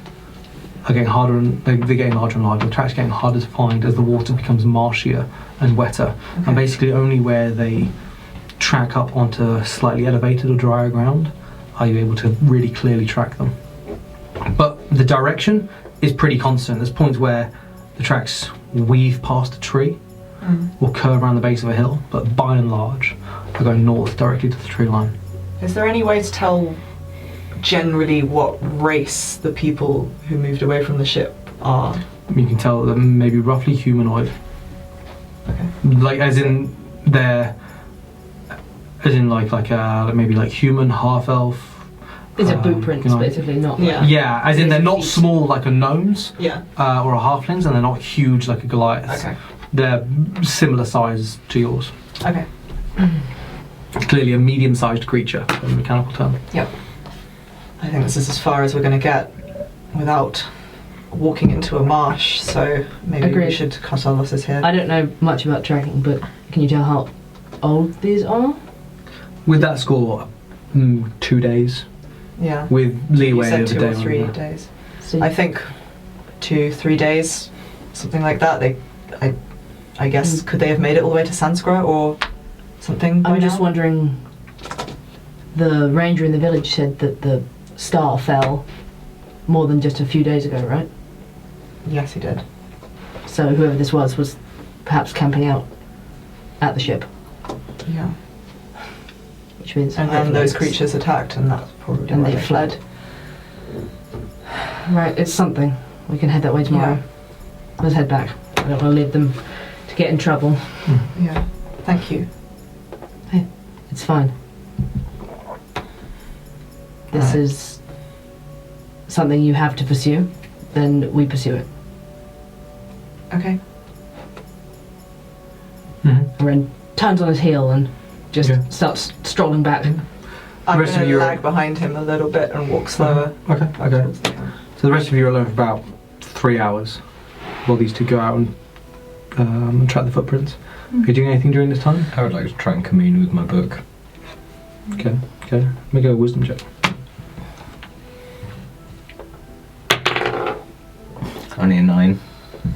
S1: are getting harder and they're getting larger and larger. The tracks are getting harder to find as the water becomes marshier and wetter. And basically only where they track up onto slightly elevated or drier ground are you able to really clearly track them. But the direction is pretty constant. There's points where the tracks weave past a tree will curve around the base of a hill, but by and large are going north directly to the tree line.
S3: Is there any way to tell generally what race the people who moved away from the ship are?
S1: You can tell that maybe roughly humanoid.
S3: Okay.
S1: Like as in they're maybe like human, half elf.
S6: These are boot prints,
S1: you know,
S6: basically, not
S3: Yeah.
S1: Yeah, as in they're not
S6: Feet.
S1: small like a gnomes
S3: Yeah.
S1: or a halflings, and they're not huge like a Goliath.
S3: Okay.
S1: They're similar size to yours.
S3: Okay.
S1: Clearly a medium-sized creature, in a mechanical term.
S3: Yep. I think this is as far as we're going to get without walking into a marsh, so maybe we
S6: Agreed.
S3: should cut our losses here.
S6: I don't know much about tracking, but can you tell how old these are?
S1: With that score, 2 days.
S3: Yeah.
S1: With
S3: You
S1: leeway
S3: said
S1: of a
S3: 2
S1: day.
S3: or 3
S1: on that.
S3: days.
S6: So
S3: I think 2-3 days, something like that. I guess, could they have made it all the way to Sanskra or something by
S6: I'm just
S3: now?
S6: wondering. The ranger in the village said that the star fell more than just a few days ago, right?
S3: Yes, he did.
S6: So whoever this was perhaps camping out at the ship,
S3: Yeah.
S6: which means
S3: And then
S6: hopefully
S3: those
S6: it's-
S3: creatures attacked, and that's probably
S6: and
S3: why
S6: they fled. Right, it's something. We can head that way tomorrow. Let's head back. I don't want to leave them to get in trouble.
S3: Yeah. Thank you.
S6: It's fine. This
S3: Right.
S6: is something you have to pursue, then we pursue it.
S3: Okay.
S1: Mm-hmm.
S6: Ren turns on his heel and just
S1: Okay.
S6: starts strolling back.
S3: I'm
S1: rest of
S3: going to
S1: you are-
S3: lag behind him a little bit and walk slower.
S1: Okay. So the rest of you are alone for about 3 hours while these two go out and track the footprints. Are you doing anything during this time?
S4: I would like to try and commune with my book.
S1: Okay. Make a wisdom check.
S4: Only a 9.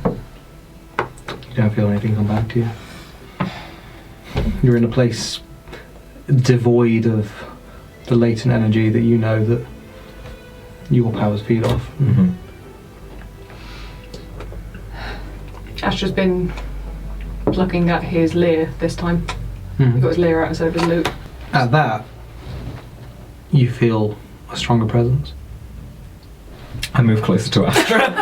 S1: You don't feel anything come back to you. You're in a place devoid of the latent energy that you know that your powers feed off.
S4: Mm-hmm.
S5: Astra's been plucking at his leer this time. He got his leer out instead of his loot.
S1: At that, you feel a stronger presence.
S4: I move closer to Astra.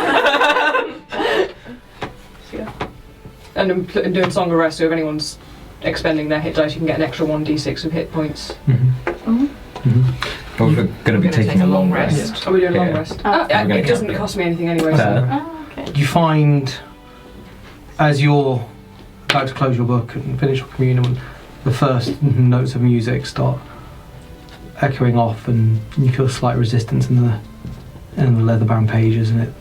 S5: And I'm doing Song of Rest, so if anyone's expending their hit dice, you can get an extra 1d6 of hit points.
S4: But we're going to be taking a long rest.
S5: Are we doing a long
S4: Yeah.
S5: rest?
S2: Oh.
S5: Oh, yeah,
S4: We're gonna
S5: it doesn't
S4: camp, yeah.
S5: cost me anything anyway.
S4: Fair.
S5: So.
S2: Oh, okay.
S1: You find, as you're about to close your book and finish your communion, the first notes of music start echoing off, and you feel slight resistance in the leather-bound pages, and it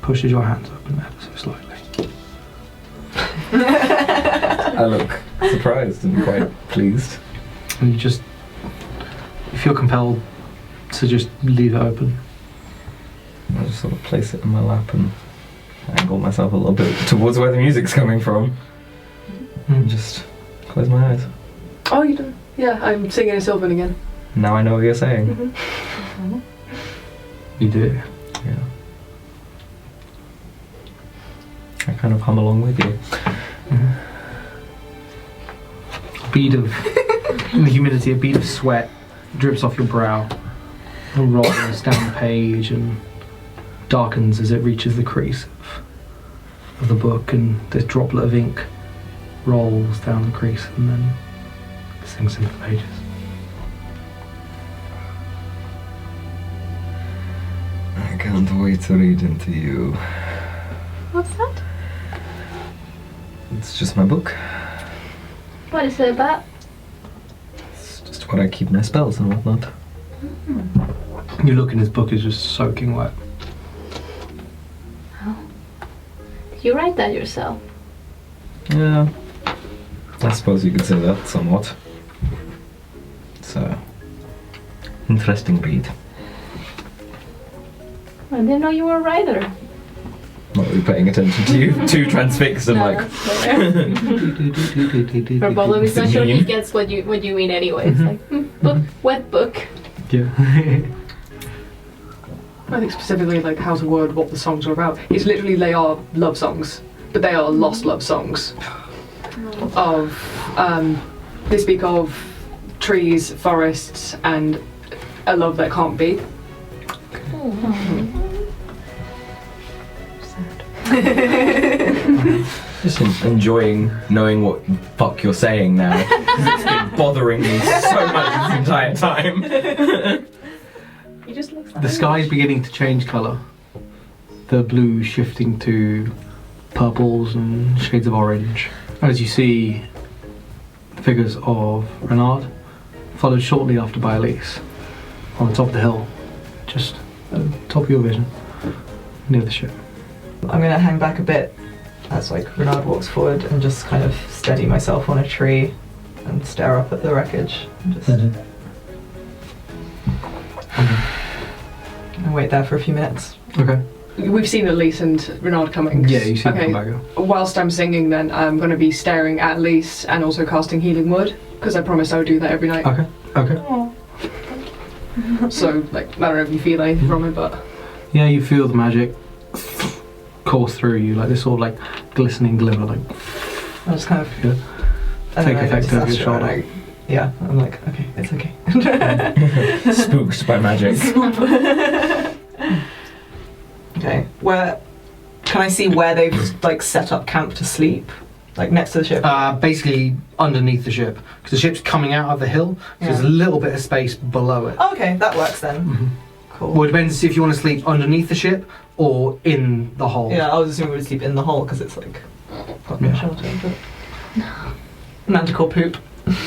S1: pushes your hands open ever so slightly.
S4: I look surprised and quite pleased.
S1: And you feel compelled to just leave it open.
S4: I just sort of place it in my lap and angle myself a little bit towards where the music's coming from. And just close my eyes.
S5: Oh, you do? Yeah, I'm singing a Sylvan again.
S4: Now I know what you're saying.
S5: Mm-hmm.
S1: You do it.
S4: Yeah. I kind of hum along with you.
S1: A bead of, in the humidity, a bead of sweat drips off your brow and rolls down the page and darkens as it reaches the crease of the book, and this droplet of ink rolls down the crease and then sinks into the pages.
S4: I can't wait to read into you.
S2: What's that?
S4: It's just my book.
S2: What is it about?
S4: It's just where I keep my spells and whatnot.
S1: You look and his book is just soaking wet.
S2: Did you write that yourself?
S4: Yeah. I suppose you could say that somewhat. It's a interesting read.
S2: I didn't know you were a writer.
S4: Not really paying attention to you. Too transfixed and like.
S2: that's fair. For Boblem, it's not sure he gets what you mean anyway. It's like, book, wet book.
S1: Yeah.
S5: I think specifically like how to word what the songs are about. It's literally, they are love songs, but they are lost love songs. of trees, forests, and a love that can't be.
S4: Just enjoying knowing what fuck you're saying now. 'Cause it's been bothering me so much this entire time.
S2: He just looks like
S1: The sky's beginning to change colour. The blue shifting to purples and shades of orange. As you see the figures of Renard, followed shortly after by Elyse, on the top of the hill, just at the top of your vision, near the ship.
S3: I'm gonna hang back a bit as like Renard walks forward and just kind of steady myself on a tree and stare up at the wreckage. And just and wait there for a few minutes.
S1: Okay.
S5: We've seen Elise and Renard coming.
S1: Yeah, you see
S5: okay.
S1: them come back.
S5: Whilst I'm singing, then I'm going to be staring at Elise and also casting Healing Word because I promised I would do that every night.
S1: Okay. Okay.
S5: So, like, I don't know if you feel anything from it, but
S1: Yeah, you feel the magic course through you, like this sort of like glistening glimmer, like
S3: I just kind of
S1: yeah.
S3: I don't
S1: Take
S3: know,
S1: effect
S3: just
S1: over your
S3: Astra and
S1: shoulder.
S3: yeah, I'm like, okay, it's okay.
S4: Spooked by magic.
S3: Okay, where can I see where they've like set up camp to sleep? Like next to the ship?
S1: Basically underneath the ship, because the ship's coming out of the hill, so there's a little bit of space below it.
S3: Oh, okay, that works then.
S1: Mhm.
S3: Cool.
S1: Well, it depends if you want to sleep underneath the ship or in the hold.
S3: Yeah, I was assuming we would sleep in the hole because it's like probably
S1: Yeah.
S3: a shelter. But manticore poop.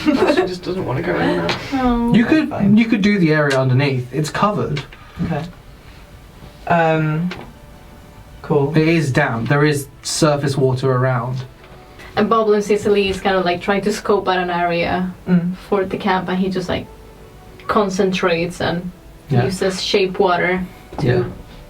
S5: she just doesn't want to go in there.
S2: Oh.
S1: You
S3: Fine.
S1: could do the area underneath. It's covered.
S3: Okay. Cool.
S1: It is damp. There is surface water around.
S2: And Boblem sees Elise kind of like trying to scope out an area
S3: Mm.
S2: for the camp, and he just like concentrates and
S1: Yeah.
S2: uses shape water to
S1: Yeah.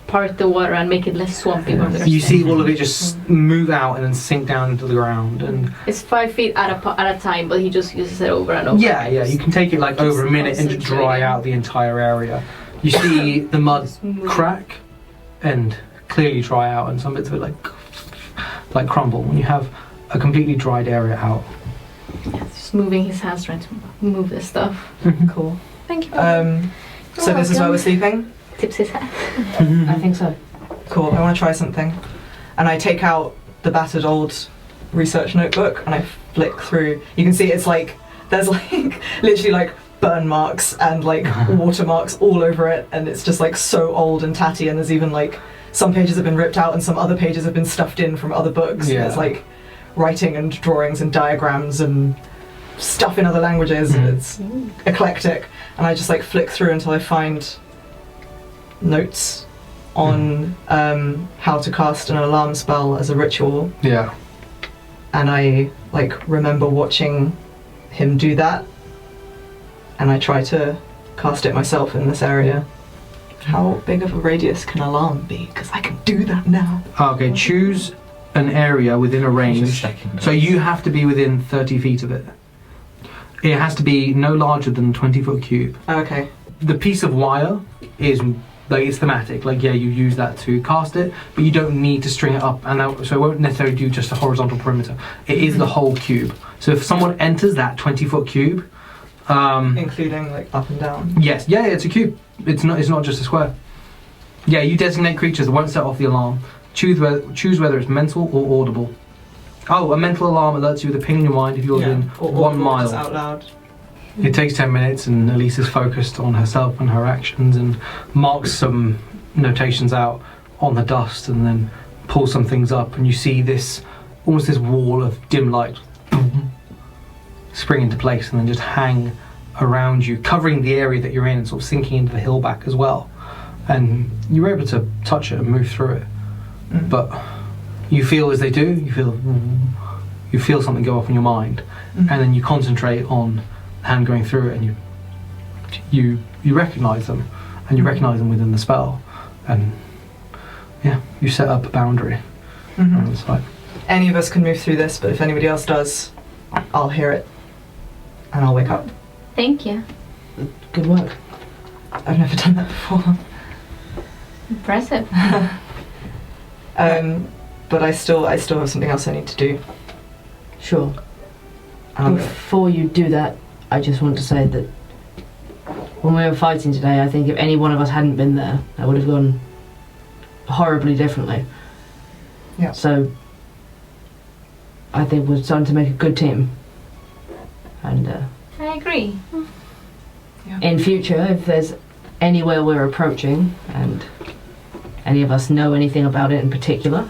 S2: part the water and make it less swampy when they're
S1: You see
S2: staying.
S1: all of it just move out and then sink down into the ground. And
S2: It's 5 feet at a time, but he just uses it over and over.
S1: yeah, you can take it like
S2: Keeps
S1: over a minute and just dry
S2: concentrating.
S1: out the entire area. You see the mud
S2: Just move.
S1: crack and clearly dry out, and some bits of it like crumble when you have a completely dried area out.
S2: Yeah, just moving his hands trying to move this stuff.
S3: Cool.
S2: Thank you.
S3: So this is where we're sleeping?
S2: Tips his hat.
S6: I think so.
S3: Cool, I want to try something. And I take out the battered old research notebook and I flick through. You can see it's like, there's like, literally like burn marks and like watermarks all over it, and it's just like so old and tatty, and there's even like, some pages have been ripped out and some other pages have been stuffed in from other books.
S1: Yeah.
S3: And there's like writing and drawings and diagrams and stuff in other languages, and it's eclectic. And I just like flick through until I find notes on how to cast an alarm spell as a ritual,
S1: Yeah.
S3: and I like remember watching him do that, and I try to cast it myself in this area. How big of a radius can alarm be? Because I can do that now.
S1: Okay, choose an area within a range. So you have to be within 30 feet of it. It has to be no larger than 20-foot cube.
S3: Okay.
S1: The piece of wire is like it's thematic. Like yeah, you use that to cast it, but you don't need to string it up, and so it won't necessarily do just a horizontal perimeter. It is the whole cube. So if someone enters that 20-foot cube,
S3: Including like up and down.
S1: yes, yeah, it's a cube. It's not just a square. Yeah, you designate creatures that won't set off the alarm. Choose whether it's mental or audible. Oh, a mental alarm alerts you with a ping in your mind if you're within
S3: Or
S1: 1 mile.
S3: just out loud.
S1: It takes 10 minutes, and Elise is focused on herself and her actions and marks some notations out on the dust and then pulls some things up, and you see this, almost this wall of dim light spring into place and then just hang around you, covering the area that you're in and sort of sinking into the hill back as well. And you're able to touch it and move through it. But you feel as they do, you feel something go off in your mind, and then you concentrate on the hand going through it, and you recognise them, and you recognise them within the spell, and yeah, you set up a boundary on the side.
S3: Any of us can move through this, but if anybody else does, I'll hear it and I'll wake up.
S2: Thank you.
S6: Good work.
S3: I've never done that before.
S2: Impressive.
S3: But I still have something else I need to do.
S6: Sure. Before you do that, I just want to say that when we were fighting today, I think if any one of us hadn't been there, that would have gone horribly differently.
S3: Yeah.
S6: So I think we're starting to make a good team. And
S2: I agree.
S6: in future, if there's anywhere we're approaching and any of us know anything about it in particular,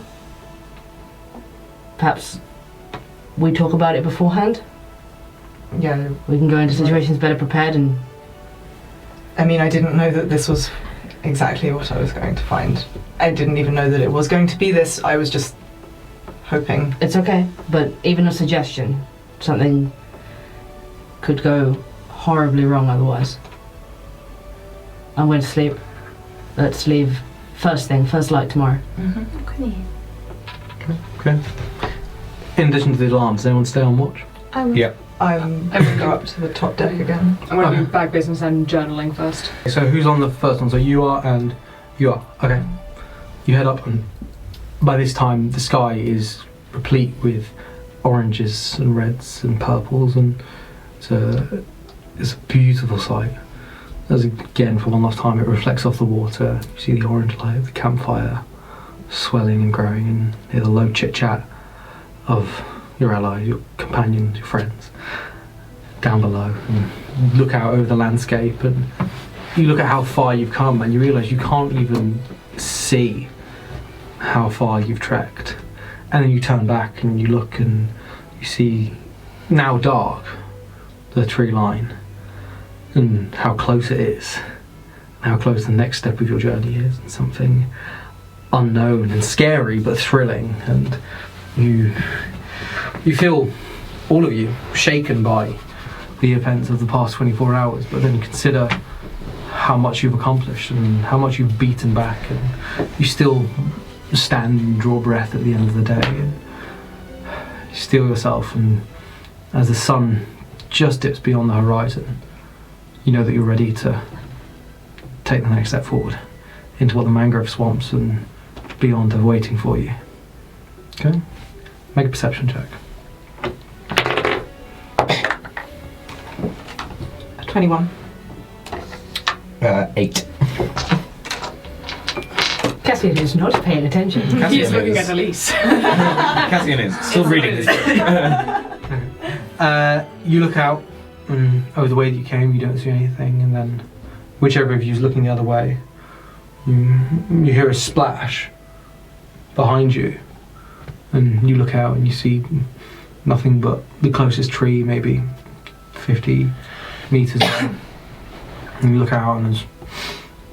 S6: perhaps we talk about it beforehand.
S3: Yeah,
S6: We can go into situations better prepared and
S3: I mean, I didn't know that this was exactly what I was going to find. I didn't even know that it was going to be this. I was just hoping.
S6: it's okay. But even a suggestion, something could go horribly wrong otherwise. I'm going to sleep. Let's leave first light tomorrow.
S2: Okay.
S1: Okay. In addition to the alarms, does anyone stay on watch?
S4: Yeah.
S3: I'm going to go up to the top deck again.
S5: I'm going to
S1: Okay.
S5: do bag business and journaling first.
S1: So who's on the first one? So you are and you are. Okay. You head up, and by this time the sky is replete with oranges and reds and purples, and it's a beautiful sight. As again, for one last time, it reflects off the water. You see the orange light of the campfire swelling and growing, and hear the low chit chat of your allies, your companions, your friends down below. And you look out over the landscape, and you look at how far you've come, and you realise you can't even see how far you've trekked. And then you turn back and you look, and you see, now dark, the tree line, and how close it is, and how close the next step of your journey is, and something unknown and scary but thrilling. And you feel, all of you, shaken by the events of the past 24 hours, but then you consider how much you've accomplished and how much you've beaten back, and you still stand and draw breath at the end of the day, and you steel yourself, and as the sun just dips beyond the horizon, you know that you're ready to take the next step forward into what the mangrove swamps and beyond are waiting for you. Okay? Make a perception check.
S3: 21.
S4: 8.
S6: Cassian is not paying attention.
S5: He's looking
S4: is.
S5: at Elise.
S4: Cassian is still reading his book.
S1: You look out, and over the way that you came, you don't see anything, and then whichever of you is looking the other way, you hear a splash behind you, and you look out and you see nothing but the closest tree, maybe 50 meters away. And you look out, and there's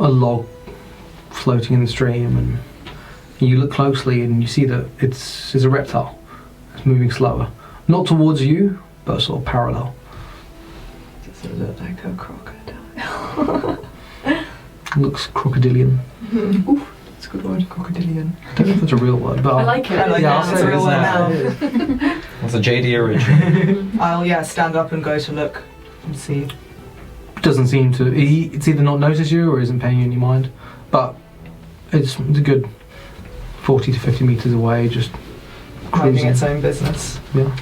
S1: a log floating in the stream, and you look closely and you see that it's a reptile. It's moving slower, not towards you, but sort of parallel.
S3: Does it look like a crocodile?
S1: Looks crocodilian.
S3: Oof, that's a good word, crocodilian.
S1: I don't know if that's a real word, but
S5: I like it.
S3: I like
S1: Yeah,
S3: that.
S1: I'll
S3: It's
S1: say
S3: a real
S1: it's
S3: word now.
S4: That's a JD original.
S3: I'll stand up and go to look and see.
S1: doesn't seem to. It's either not noticed you or isn't paying you any mind. But it's a good 40 to 50 meters away, just
S3: Minding
S1: cruising.
S3: its own business.
S1: Yeah.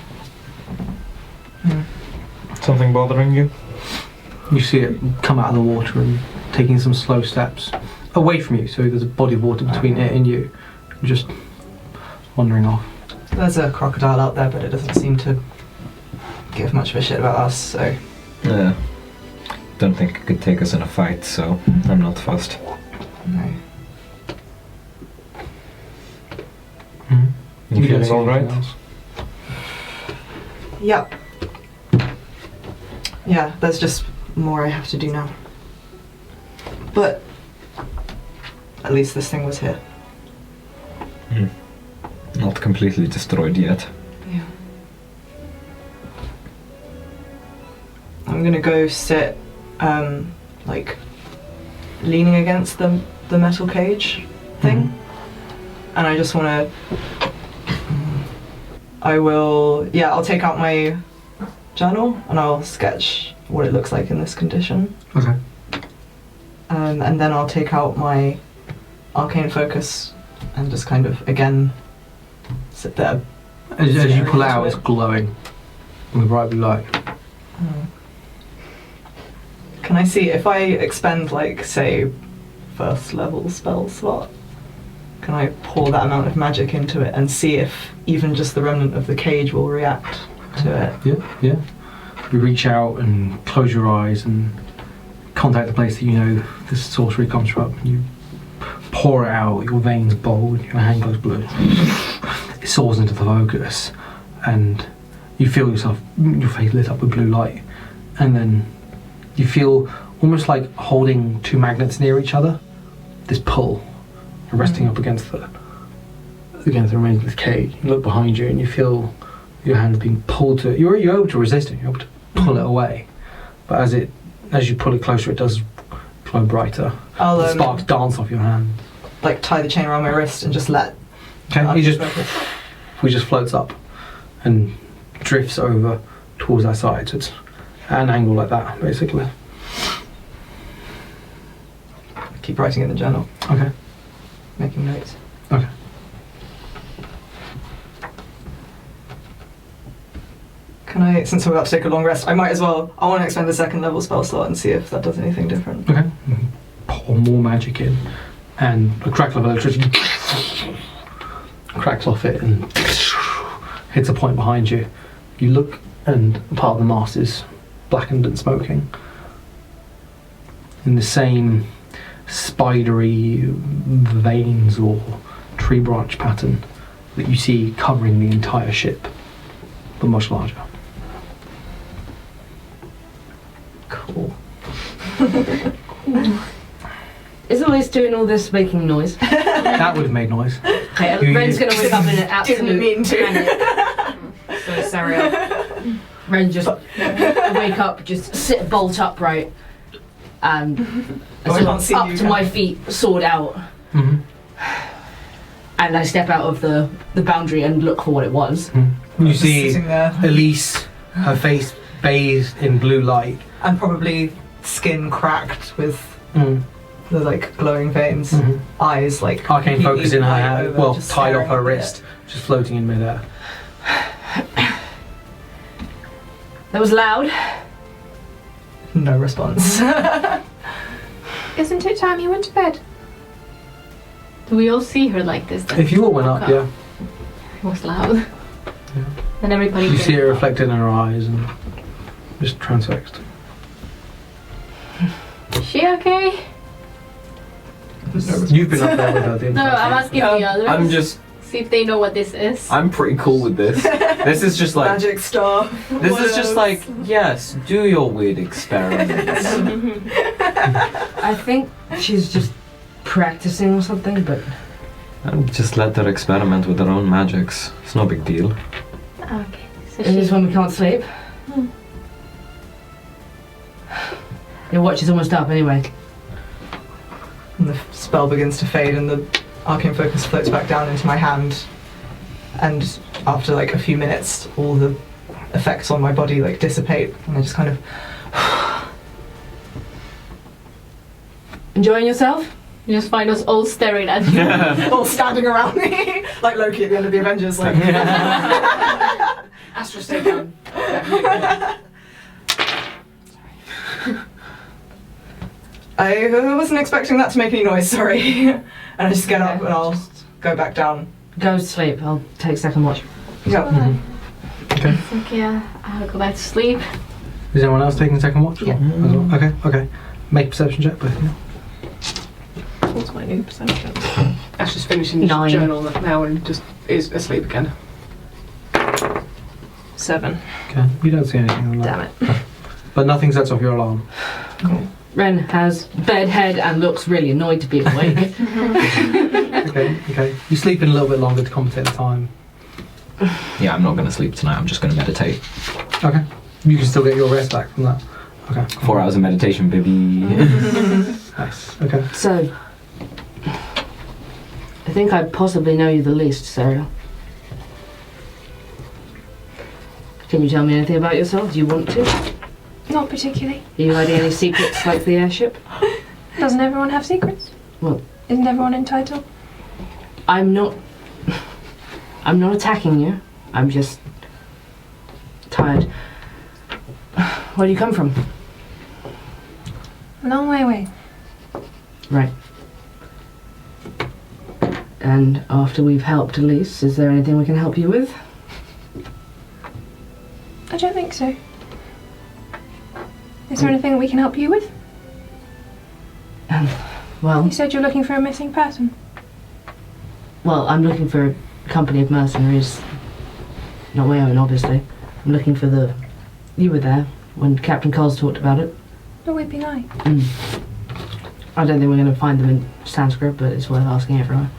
S4: Something bothering you?
S1: You see it come out of the water and taking some slow steps away from you. So there's a body of water between it and you, just wandering off.
S3: There's a crocodile out there, but it doesn't seem to give much of a shit about us, so.
S4: Yeah. Don't think it could take us in a fight, so I'm not fussed.
S3: No.
S4: You
S1: don't
S4: feeling
S1: see
S4: alright?
S1: anything else.
S3: Yep. Yeah, there's just more I have to do now. But at least this thing was here.
S4: Not completely destroyed yet.
S3: Yeah. I'm gonna go sit, like, leaning against the metal cage thing. And I just wanna... I'll take out my journal and I'll sketch what it looks like in this condition.
S1: Okay.
S3: And then I'll take out my arcane focus and just kind of, again, sit there.
S1: As you
S3: staring
S1: pull
S3: into
S1: out,
S3: it.
S1: it's glowing. from the bright blue light.
S3: Can I see if I expend, like, say, first level spell slot? Can I pour that amount of magic into it and see if even just the remnant of the cage will react to it?
S1: Yeah. You reach out and close your eyes and contact the place that you know this sorcery comes from. You pour it out, your veins bulge, your hand goes blue. It soars into the focus, and you feel your face lit up with blue light, and then you feel almost like holding two magnets near each other. This pull, you're resting up against the remains of this cage. You look behind you and you feel your hand being pulled to it. You're able to resist it. You're able to pull it away, but as you pull it closer, it does glow brighter. The sparks dance off your hand.
S3: Like tie the chain around my wrist and just let.
S1: Okay, he just floats up and drifts over towards our side. So it's at an angle like that, basically.
S3: Keep writing in the journal.
S1: Okay.
S3: Making notes.
S1: Okay.
S3: Can I, since we're about to take a long rest, I might as well. I want to expend the second level spell slot and see if that does anything different.
S1: Okay. Pour more magic in, and a crackle of electricity cracks off it and hits a point behind you. You look, and part of the mast is blackened and smoking. In the same spidery veins or tree branch pattern that you see covering the entire ship, but much larger.
S3: Cool.
S6: Is Elyse doing all this making noise?
S1: That would have made noise.
S6: Okay, Ren's going to wake up in an absolute
S3: Didn't mean to.
S6: panic. So Sariel. Ren just wake up, just sit bolt upright, and
S3: I can't see
S6: up
S3: you,
S6: to
S3: can
S6: my
S3: I?
S6: feet, sword out,
S1: Mm-hmm.
S6: and I step out of the boundary and look for what it was.
S1: You
S3: Just
S1: see
S3: sitting there.
S1: Elise, her face bathed in blue light.
S3: And probably skin cracked with
S1: Mm.
S3: the like glowing veins.
S1: Mhm.
S3: Eyes like
S1: Arcane
S3: completely
S1: focus in her
S3: wide
S1: hand,
S3: over,
S1: well,
S3: just
S1: tied off
S3: staring
S1: her
S3: up at
S1: wrist, just floating in midair.
S6: That was loud.
S3: it. No response.
S7: Isn't it time you went to bed?
S2: Do we all see her like this then?
S1: If you all went up, yeah.
S2: It was loud.
S1: Yeah.
S2: Then everybody
S1: You
S2: came
S1: see it
S2: up.
S1: reflected in her eyes and just transfixed.
S2: Is she okay?
S1: You've been up there with her the
S2: No,
S1: entire
S2: I'm
S1: time.
S2: asking the others.
S4: I'm just.
S2: See if they know what this is.
S4: I'm pretty cool with this. This is just like.
S3: Magic star.
S4: This
S3: What
S4: is just
S3: else?
S4: like, yes, do your weird experiments.
S6: I think she's just practicing or something, but
S4: And just let her experiment with her own magics. It's no big deal.
S2: Okay. So
S6: it is
S2: she.
S6: when we can't sleep. Your watch is almost up anyway.
S3: And the spell begins to fade and the arcane focus floats back down into my hand. And after like a few minutes, all the effects on my body like dissipate and I just kind of
S6: Enjoying yourself?
S2: You just find us all staring at you.
S3: all standing around me. Like Loki at the end of the Avengers, like
S5: Astra, stay down.
S3: I wasn't expecting that to make any noise, sorry. And I just get up and I'll go back down.
S6: Go to sleep. I'll take second watch.
S3: Yeah.
S1: Okay.
S2: It's like, yeah, I'll go back to sleep.
S1: Is anyone else taking second watch?
S6: Yeah.
S1: As well? Okay. Make a perception check, both of you.
S5: What's my new perception? Astra's finishing his
S6: 9.
S5: journal now and just is asleep again.
S7: 7.
S1: Okay. You don't see anything on
S7: Damn
S1: that.
S7: it.
S1: But nothing sets off your alarm.
S6: Ren has bed head and looks really annoyed to be awake.
S1: Okay. You sleep in a little bit longer to compensate the time.
S4: Yeah, I'm not going to sleep tonight. I'm just going to meditate.
S1: Okay. You can still get your rest back from that. Okay.
S4: 4 hours of meditation, baby.
S1: Nice. Okay.
S6: So, I think I possibly know you the least, Sariel. Can you tell me anything about yourself? Do you want to? Are
S7: Not particularly.
S6: you hiding any secrets like the airship?
S7: Doesn't everyone have secrets?
S6: Well,
S7: Isn't everyone entitled?
S6: I'm not attacking you. I'm just tired. Where do you come from?
S7: A long way away.
S6: Right. And after we've helped Elyse, is there anything we can help you with?
S7: I don't think so. Is there anything we can help you with?
S6: Well,
S7: You said you're looking for a missing person.
S6: I'm looking for a company of mercenaries. Not my own, obviously. I'm looking for the... You were there when Captain Coles talked about it.
S7: The Weeping Eye.
S6: I don't think we're going to find them in Sanskrit, but it's worth asking everyone.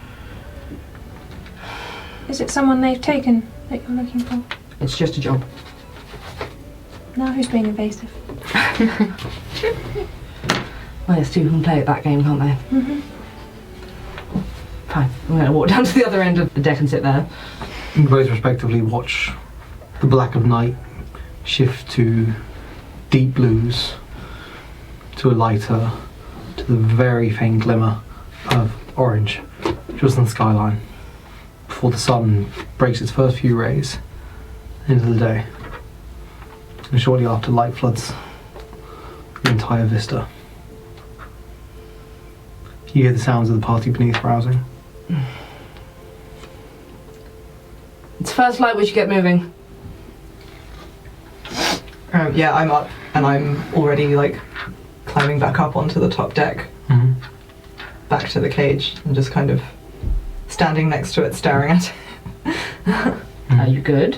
S7: Is it someone they've taken that you're looking for?
S6: It's just a job.
S7: Now who's being invasive?
S6: Well, there's two who can play at that game, can't they?
S7: Mm-hmm.
S6: Fine. I'm going to walk down to the other end of the deck and sit there.
S1: You both respectively watch the black of night shift to deep blues, to a lighter, to the very faint glimmer of orange just on the skyline before the sun breaks its first few rays into the day. And shortly after, light floods the entire vista. You hear the sounds of the party beneath rousing.
S6: It's first light, we should get moving.
S3: Yeah, I'm up and I'm already like climbing back up onto the top deck, back to the cage, and just kind of standing next to it, staring at it.
S6: Are you good?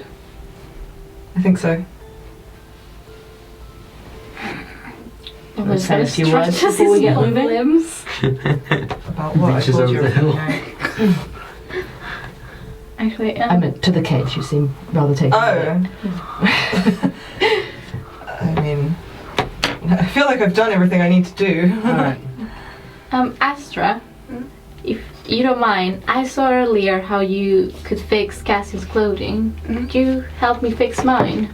S3: I think so.
S6: Let's say a few words before we get moving.
S2: limbs.
S3: About what I
S1: Reaches
S3: told
S1: over
S3: you
S1: the hill.
S3: originally.
S2: Actually,
S6: I meant to the cage, you seem rather taken.
S3: Oh. I mean, I feel like I've done everything I need to do.
S6: Alright.
S2: Astra, if you don't mind, I saw earlier how you could fix Cassian's clothing. Could you help me fix mine?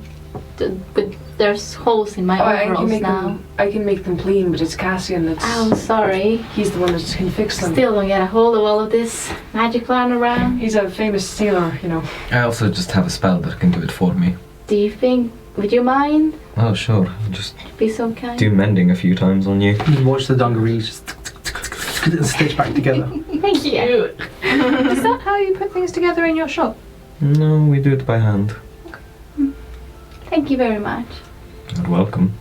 S2: But there's holes in my overalls now.
S5: I can make them clean, but it's Cassian that's...
S2: Oh, sorry.
S5: He's the one that can fix them.
S2: Still don't get a hold of all of this magic lying around.
S5: He's a famous sailor, you know.
S4: I also just have a spell that can do it for me.
S2: Do you think, would you mind?
S4: Oh, sure. Just
S2: Be so kind.
S4: do mending a few times on you.
S1: You watch the dungarees just stitch back together.
S2: Thank you.
S7: Is that how you put things together in your shop?
S4: No, we do it by hand.
S2: Thank you very much.
S4: You're welcome.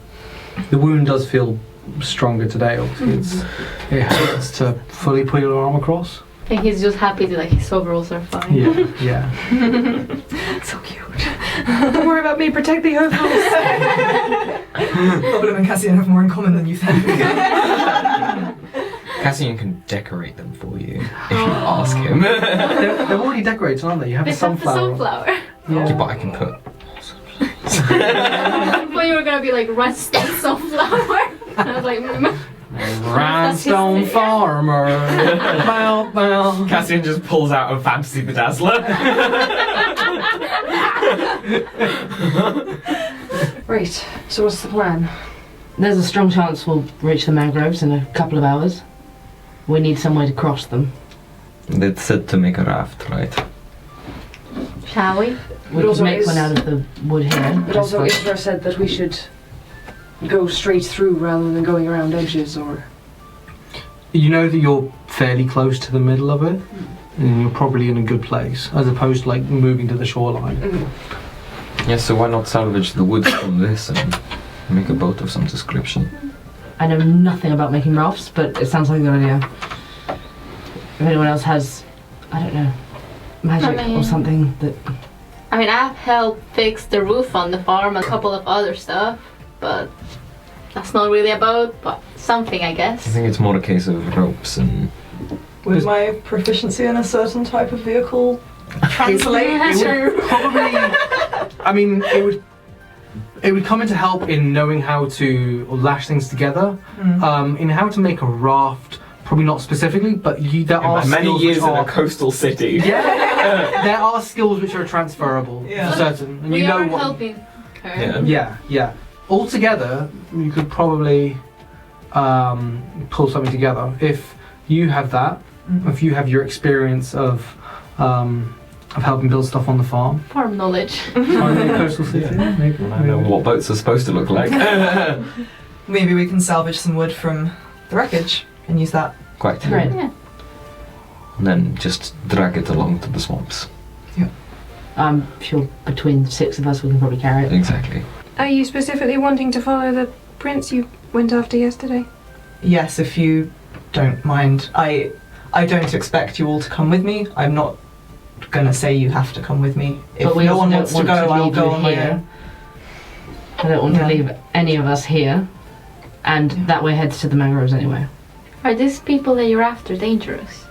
S1: The wound does feel stronger today. Obviously, it hurts to fully put your arm across.
S2: I think he's just happy that his overalls are fine.
S1: Yeah.
S3: So cute. Don't worry about me, protect the overalls. Boblem and Cassian have more in common than you think.
S4: Cassian can decorate them for you if you ask him.
S1: They're already decorated, aren't they? You have
S2: They
S1: a
S2: have the
S1: sunflower.
S2: sunflower.
S4: Yeah, but I can put.
S2: But you were gonna be like rusted sunflower. I was like,
S1: Rhinestone farmer. Bow, bow.
S4: Cassian just pulls out a fantasy bedazzler.
S5: Right, so what's the plan?
S6: There's a strong chance we'll reach the mangroves in a couple of hours. We need some way to cross them.
S4: They said to make a raft, right?
S2: shall we?
S6: We could
S5: also
S6: make
S5: is-
S6: one out of the wood here.
S5: But
S6: I
S5: also,
S6: suppose.
S5: Isra said that we should go straight through rather than going around edges or...
S1: You know that you're fairly close to the middle of it, and you're probably in a good place, as opposed to like moving to the shoreline.
S4: Yeah, so why not salvage the wood from this and make a boat of some description?
S6: I know nothing about making rafts, but it sounds like a good idea. If anyone else has, I don't know, magic
S2: I mean-
S6: or something that...
S2: I mean, I've helped fix the roof on the farm and a couple of other stuff, but that's not really about, but something, I
S4: I
S2: guess.
S4: think it's more a case of ropes and...
S3: Would my proficiency in a certain type of vehicle translate to...
S1: Probably. I mean, it would come into help in knowing how to lash things together. In how to make a raft, probably not specifically, but there are
S4: many
S1: skills
S4: years
S1: which
S4: in
S1: are,
S4: a coastal city.
S1: there are skills which are transferable
S3: Yeah.
S1: for certain, and
S2: We
S1: you know
S2: are
S1: what.
S2: helping her.
S4: Yeah.
S1: Yeah. Altogether, you could probably pull something together if you have that. If you have your experience of of helping build stuff on the farm.
S2: Farm knowledge.
S1: Find a coastal city, maybe.
S4: I know what boats are supposed to look like.
S3: Maybe we can salvage some wood from the wreckage and use that.
S4: Quite.
S6: Right.
S2: Yeah.
S4: And then just drag it along to the swamps.
S6: I'm sure between 6 of us we can probably carry it.
S4: Exactly.
S7: Are you specifically wanting to follow the prince you went after yesterday?
S3: Yes, if you don't mind. I don't expect you all to come with me. I'm not gonna say you have to come with me. If
S6: But we
S3: no
S6: also
S3: one
S6: don't
S3: wants to
S6: want
S3: go,
S6: to
S3: I'll
S6: leave
S3: go
S6: you
S3: on my
S6: here.
S3: own.
S6: I don't want
S3: Yeah.
S6: to leave any of us here, and
S3: Yeah.
S6: that way heads to the mangroves anyway.
S2: Are these people that you're after dangerous?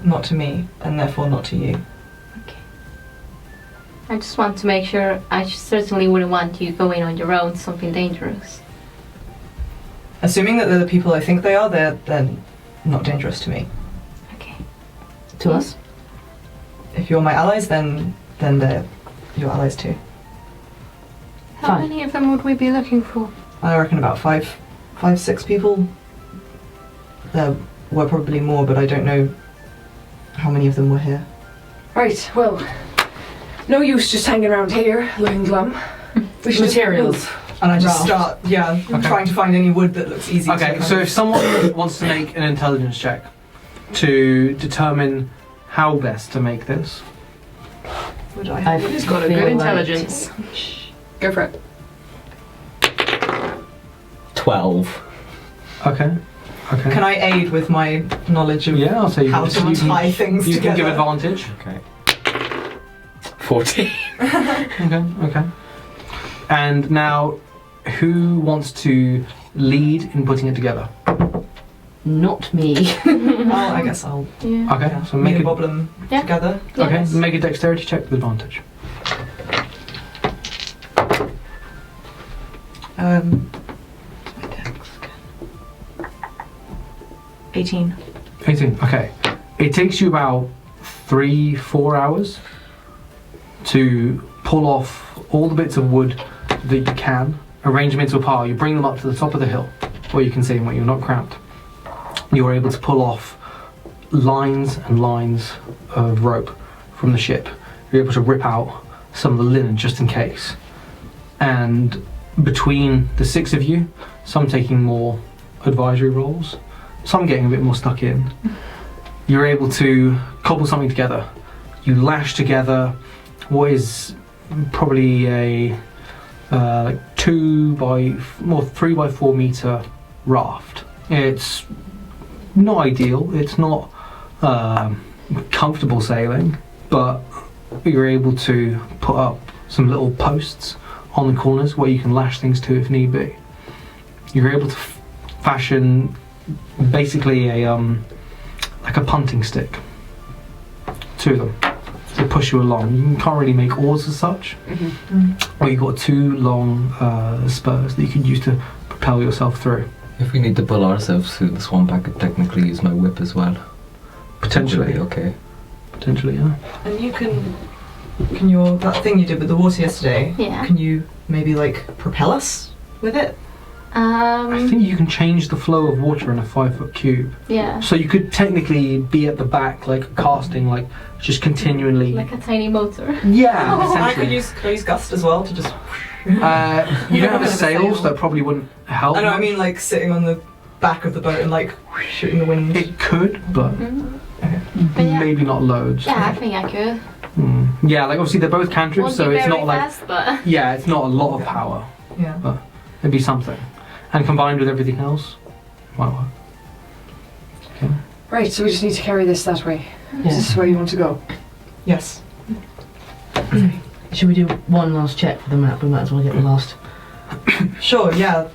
S3: Not to me, and therefore not to you.
S2: I just want to make sure. I certainly wouldn't want you going on your own, something dangerous.
S3: Assuming that they're the people I think they are, they're not dangerous to me.
S2: Okay.
S6: To us?
S3: If you're my allies, then they're your allies too.
S7: How
S6: Fine.
S7: many of them would we be looking for?
S3: I reckon about 6 people. There were probably more, but I don't know how many of them were here.
S5: Right, well, no use just hanging around here looking glum. We should just
S6: Materials.
S5: move.
S3: And I just
S6: Raft.
S3: start,
S1: Okay.
S3: trying to find any wood that looks easy
S1: Okay,
S3: to
S1: so if someone wants to make an intelligence check to determine how best to make this,
S3: would I
S6: I
S3: have
S7: Who's got a
S6: feel
S7: good
S6: like-
S7: intelligence?
S5: Go for it.
S4: 12.
S1: okay.
S3: Can I aid with my knowledge of
S1: Yeah, I'll say you
S3: how to tie things
S1: you
S3: together?
S1: can give advantage.
S4: Okay. 14.
S1: Okay. And now, who wants to lead in putting it together?
S6: Not me.
S3: I guess I'll
S2: Yeah.
S1: Okay, so
S3: make
S1: make
S3: a
S1: it.
S3: Boblem
S2: Yeah.
S3: together.
S1: Okay,
S2: Yes.
S1: make a dexterity check with advantage.
S3: My dex again. 18.
S1: 18. Okay. It takes you about 3-4 hours to pull off all the bits of wood that you can, arrange them into a pile. You bring them up to the top of the hill where you can see them when you're not cramped. You're able to pull off lines and lines of rope from the ship. You're able to rip out some of the linen just in case. And between the 6 of you, some taking more advisory roles, some getting a bit more stuck in, you're able to cobble something together. You lash together what is probably a 3 by 4 meter raft. It's not ideal, it's not comfortable sailing, but you're able to put up some little posts on the corners where you can lash things to if need be. You're able to fashion basically a like a punting stick to them to push you along. You can't really make oars as such, or you've got 2 long spurs that you can use to propel yourself through.
S4: If we need to pull ourselves through the swamp, I could technically use my whip as well.
S1: Potentially,
S4: Would be okay.
S1: potentially, yeah.
S3: And you can that thing you did with the water yesterday,
S2: Yeah.
S3: can you maybe like propel us with it?
S1: I think you can change the flow of water in a 5-foot cube.
S2: Yeah.
S1: So you could technically be at the back, like casting, like just continually.
S2: Like a tiny motor.
S1: Yeah,
S3: I could
S1: essentially.
S3: use gust as well to just.
S1: You don't have a sail,
S3: Sail.
S1: so that probably wouldn't help.
S3: I know. I
S1: much.
S3: mean, like sitting on the back of the boat and like shooting the wind.
S1: It could, but
S2: But yeah.
S1: maybe not loads.
S2: Yeah, I think I could.
S1: Yeah, like obviously they're both cantrips,
S2: Won't
S1: so
S2: be
S1: it's
S2: very
S1: not like
S2: fast, but
S1: yeah, it's not a lot of power.
S3: Yeah.
S1: It'd be something, and combined with everything else, might work.
S5: Right, so we just need to carry this that way. Is this where you want to go?
S3: Yes.
S6: Should we do one last check for the map? We might as well get the last.
S3: Sure. Yeah.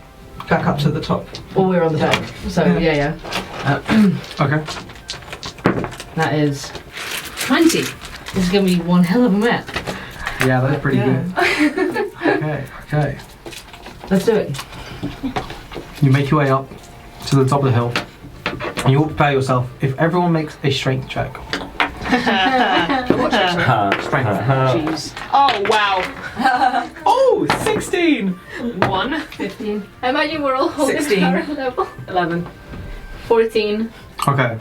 S3: Back up to the top.
S6: Or we're on the back. So
S3: Yeah.
S1: Okay.
S6: that is 20. This is going to be one hell of a map.
S1: Yeah, that's pretty
S3: Yeah.
S1: good. Okay.
S6: Let's do it.
S1: You make your way up to the top of the hill, and you all prepare yourself. If everyone makes a strength check, strength.
S5: Jeez. Oh, wow.
S1: Oh, 16.
S5: 1.
S2: 15. I imagine we're all holding
S3: 16.
S2: our level.
S5: 11.
S2: 14.
S1: Okay.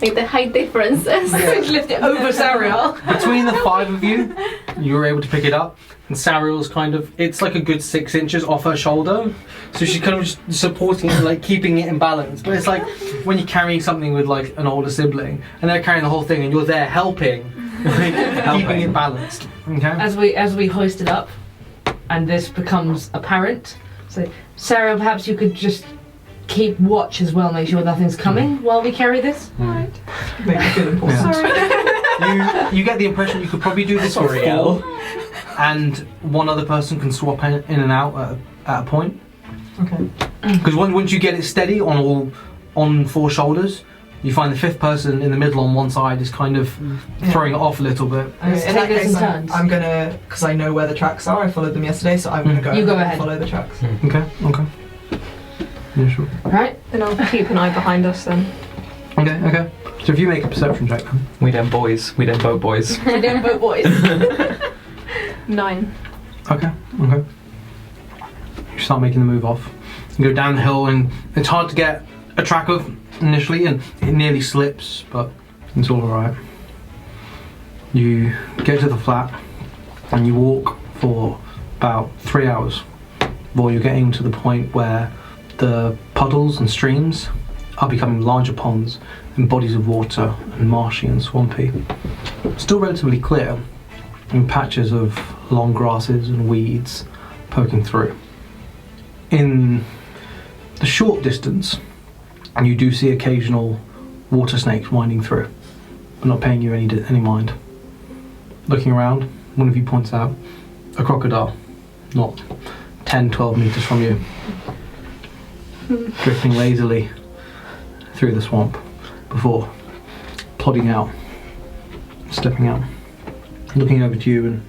S2: Like the height differences.
S6: Lift it over Sariel.
S1: Between the 5 of you, you were able to pick it up, and Sariel's kind of, it's like a good 6 inches off her shoulder, so she's kind of just supporting it, like keeping it in balance. But it's like when you're carrying something with like an older sibling, and they're carrying the whole thing, and you're there helping, like, keeping it balanced. Okay.
S6: As we hoist it up, and this becomes apparent. So, Sariel, perhaps you could just keep watch as well, make sure nothing's coming while we carry this.
S3: Right. Make me feel important.
S1: Yeah. You get the impression you could probably do this with 4, and one other person can swap in and out at a point.
S3: Okay.
S1: Because once you get it steady on 4 shoulders, you find the 5th person in the middle on one side is kind of throwing it off a little bit.
S6: Let's
S3: In
S6: take
S3: that
S6: this in
S3: case,
S6: turns.
S3: I'm gonna, because I know where the tracks are. I followed them yesterday, so I'm gonna go.
S6: You go
S3: and
S6: ahead.
S3: Follow the tracks.
S1: Okay. Yeah, sure.
S6: Right?
S7: Then I'll keep an eye behind us then.
S1: Okay. So if you make a perception check, then.
S4: We them boys. We them boat boys.
S6: We don't vote boys.
S7: 9.
S1: Okay. You start making the move off. You go down the hill, and it's hard to get a track of initially, and it nearly slips, but it's all alright. You get to the flat, and you walk for about 3 hours before you're getting to the point where the puddles and streams are becoming larger ponds and bodies of water, and marshy and swampy. Still relatively clear, and patches of long grasses and weeds poking through. In the short distance, you do see occasional water snakes winding through, but not paying you any mind. Looking around, one of you points out a crocodile, not 10-12 meters from you, drifting lazily through the swamp before plodding out, stepping out, looking over to you and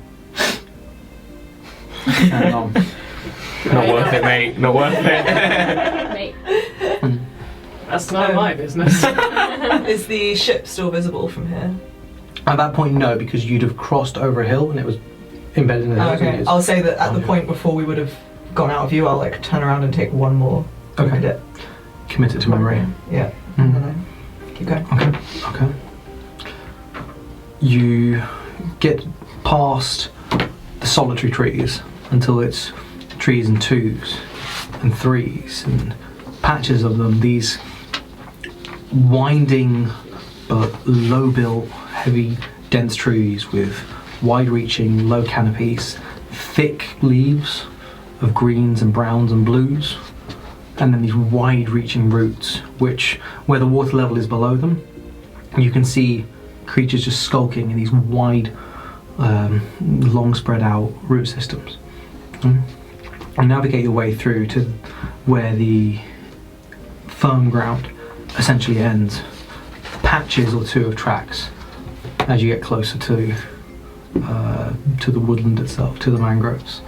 S4: Not worth it, mate. Not worth it.
S2: Mate.
S5: That's none of my business.
S3: Is the ship still visible from here?
S1: At that point, no, because you'd have crossed over a hill and it was embedded in the hills.
S3: Okay. I'll say that at the point before we would have gone out of view, I'll like turn around and take one more look at it.
S1: Commit it to memory.
S3: Yeah. And then I keep going.
S1: Okay. You get past the solitary trees until it's trees in 2s and 3s and patches of them, these winding but low-built, heavy, dense trees with wide-reaching, low canopies, thick leaves of greens and browns and blues, and then these wide-reaching roots, which, where the water level is below them, you can see creatures just skulking in these wide, long spread out root systems. And navigate your way through to where the firm ground essentially ends. Patches or 2 of tracks as you get closer to the woodland itself, to the mangroves,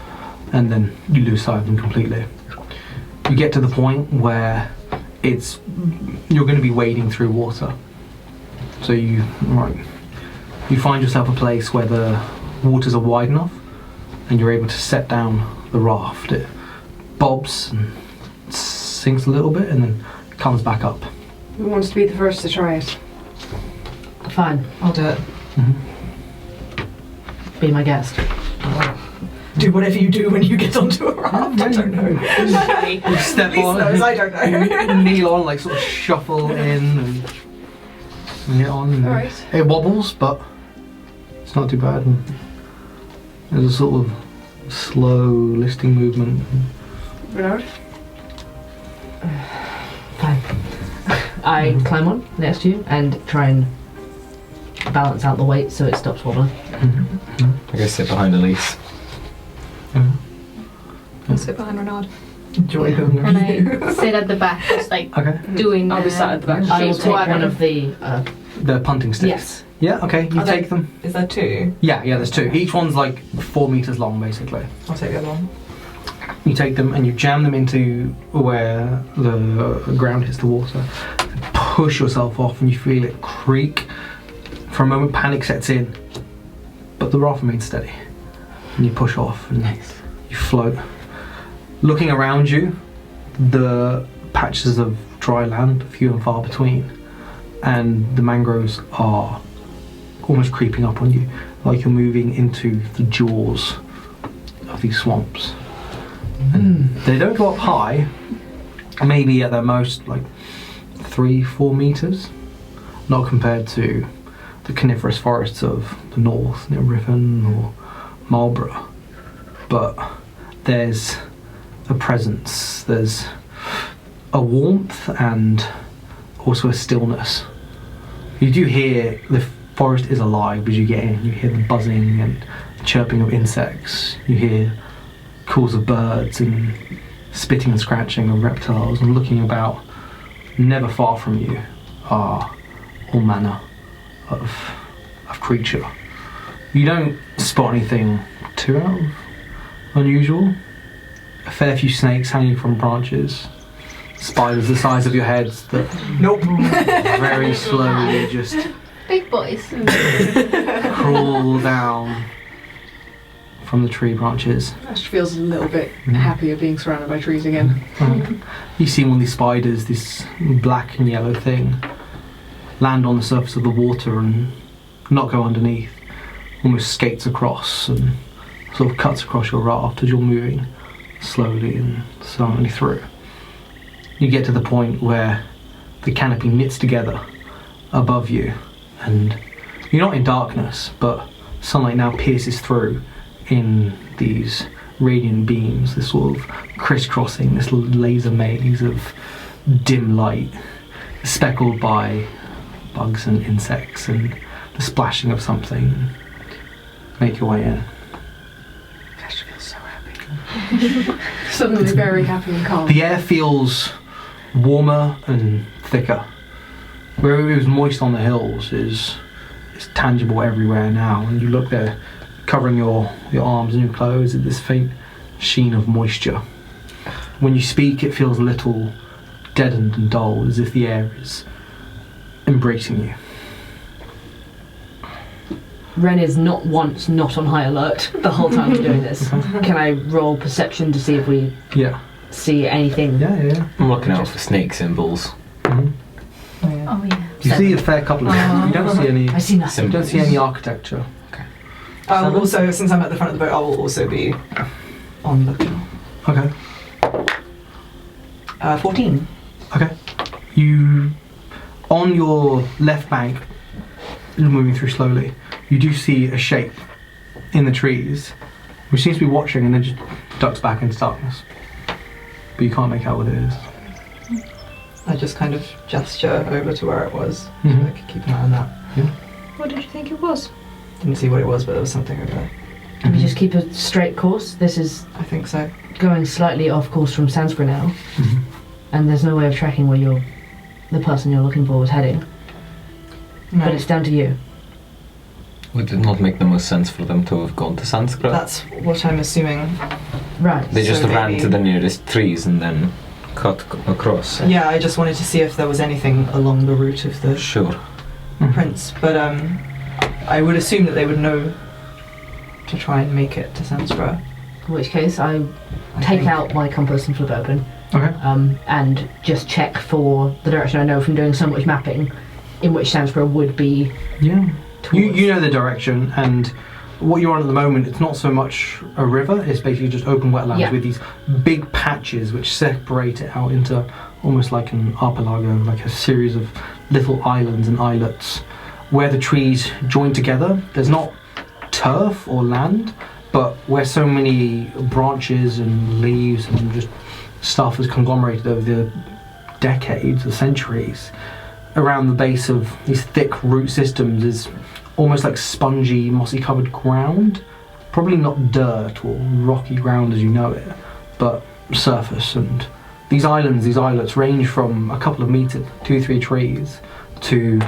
S1: and then you lose sight of them completely. You get to the point where you're going to be wading through water. So you find yourself a place where the waters are wide enough and you're able to set down the raft. It bobs and sinks a little bit and then comes back up.
S5: Who wants to be the first to try it?
S6: Fine.
S3: I'll do it.
S6: Be my guest.
S3: Do whatever you do when you get onto a raft. I don't know.
S1: You step
S3: Elise
S1: on,
S3: knows, I don't know.
S1: you kneel on, like sort of shuffle in and get on. And
S5: Alright.
S1: It wobbles, but it's not too bad. And there's a sort of slow listing movement.
S5: Renard?
S6: Fine. I climb on next to you and try and balance out the weight so it stops wobbling.
S4: I go sit behind Elyse.
S7: I'll sit behind Renard.
S3: Enjoy them.
S2: And I sit at the back, just like
S1: Okay.
S2: doing
S5: I'll be sat at the back.
S6: I will
S2: shape
S6: take
S2: water.
S6: one of the.
S1: The punting sticks.
S6: Yes.
S1: Yeah, okay, you
S3: Are
S1: take
S3: they-
S1: them.
S3: Is there 2?
S1: Yeah, there's 2. Each one's like 4 meters long, basically.
S3: I'll take the other one.
S1: You take them and you jam them into where the ground hits the water. And push yourself off and you feel it creak. For a moment, panic sets in, but the raft remains steady. And you push off and you float. Looking around you, the patches of dry land, few and far between, and the mangroves are almost creeping up on you, like you're moving into the jaws of these swamps. And they don't go up high, maybe at their most like 3-4 meters, not compared to the coniferous forests of the north, near Riven or Marlborough. But there's a presence, there's a warmth and also a stillness. You do hear the forest is alive as you get in. You hear the buzzing and the chirping of insects. You hear calls of birds and spitting and scratching of reptiles, and looking about, never far from you are all manner of creature. You don't spot anything too out of unusual. A fair few snakes hanging from branches, spiders the size of your heads that very slowly just
S2: Big boys.
S1: crawl down from the tree branches.
S5: Astra feels a little bit happier being surrounded by trees again.
S1: You see one of these spiders, this black and yellow thing, land on the surface of the water and not go underneath, almost skates across and sort of cuts across your raft as you're moving slowly and silently through. You get to the point where the canopy knits together above you, and you're not in darkness, but sunlight now pierces through in these radiant beams, this sort of crisscrossing, this laser maze of dim light, speckled by bugs and insects and the splashing of something. Make your way in.
S5: Astra feels so happy. Suddenly very happy and calm.
S1: The air feels warmer and thicker. Where it was moist on the hills is tangible everywhere now, and you look there, covering your arms and your clothes at this faint sheen of moisture. When you speak, it feels a little deadened and dull, as if the air is embracing you.
S6: Ren is not once not on high alert the whole time we're doing this. Can I roll perception to see if we
S1: Yeah.
S6: see anything?
S1: Yeah.
S4: I'm looking out for snake symbols.
S1: Mm-hmm.
S2: Oh yeah.
S1: You see a fair couple of them. You don't see any.
S6: I see nothing.
S1: You don't see any architecture.
S3: I will also, since I'm at the front of the boat, I will also be on lookout.
S1: Okay.
S3: 14.
S1: Okay. You, on your left bank, moving through slowly, you do see a shape in the trees, which seems to be watching and then just ducks back into darkness. But you can't make out what it is.
S3: I just kind of gesture over to where it was,
S1: Mhm.
S3: so I could keep an eye on that.
S7: What did you think it was?
S3: Didn't see what it was, but there was something over there.
S6: Can we just keep a straight course? This is
S3: I think so.
S6: going slightly off course from Sanskrit now,
S1: Mhm.
S6: and there's no way of tracking where the person you're looking for was heading.
S3: No,
S6: But it's down to you.
S4: Would it not make the most sense for them to have gone to Sanskrit?
S3: that's what I'm assuming.
S6: Right.
S4: They just
S3: So
S4: ran
S3: maybe-
S4: to the nearest trees and then cut across.
S3: Yeah, I just wanted to see if there was anything along the route of the
S4: Sure.
S3: prince, but I would assume that they would know to try and make it to Sanskrit.
S6: In which case, I
S3: I
S6: take
S3: think.
S6: out my compass and flip it open,
S1: Okay.
S6: and just check for the direction I know from doing so much mapping, in which Sanskrit would be
S1: Yeah.
S6: towards.
S1: You know the direction, and what you're on at the moment, it's not so much a river, it's basically just open wetlands
S6: Yeah.
S1: with these big patches which separate it out into almost like an archipelago, like a series of little islands and islets where the trees join together. There's not turf or land, but where so many branches and leaves and just stuff has conglomerated over the decades or centuries, around the base of these thick root systems is almost like spongy, mossy covered ground. Probably not dirt or rocky ground as you know it, but surface. And these islands, these islets range from a couple of meters, 2-3 trees, to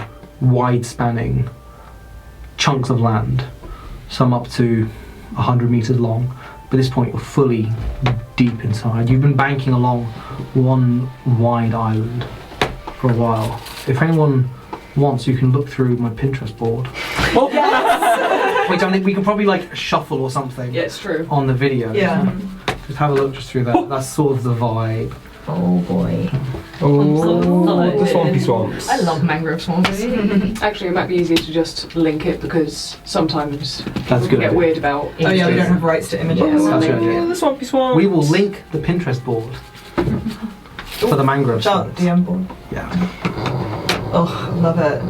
S1: wide spanning chunks of land, some up to 100 meters long. By this point you're fully deep inside. You've been banking along one wide island for a while. If anyone wants, you can look through my Pinterest board. Oh, yes! Wait, I think we can probably like shuffle or something
S5: Yeah, it's true.
S1: on the video.
S3: Yeah.
S1: Just have a look just through that. That's sort of the vibe.
S7: Oh boy.
S4: Oh, the swampy swamps.
S6: I love mangrove swamps.
S5: Actually, it might be easier to just link it because sometimes
S1: That's
S5: we
S1: good.
S5: get weird about.
S3: Oh yeah, we don't have rights to images.
S1: That's good.
S4: Oh, the swampy swamps.
S1: We will link the Pinterest board for the mangrove
S3: Start
S1: swamps.
S3: DM board.
S1: Yeah.
S3: Oh, love it.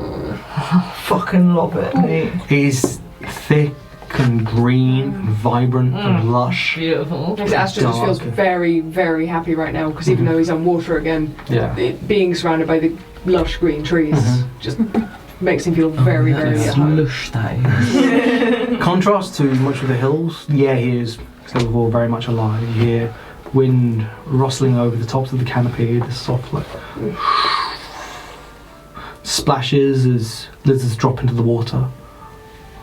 S3: Fucking love it, mate.
S1: It is thick and green, and vibrant and lush.
S6: Beautiful.
S5: Astra just feels
S1: Dark.
S5: very, very happy right now because even though he's on water again,
S1: Yeah.
S5: it, being surrounded by the lush green trees just makes him feel
S4: Oh,
S5: very, very at home.
S4: lush, that is.
S1: Contrast to much of the hills, yeah, he is still very much alive. You hear wind rustling over the tops of the canopy, the soft like splashes as lizards drop into the water,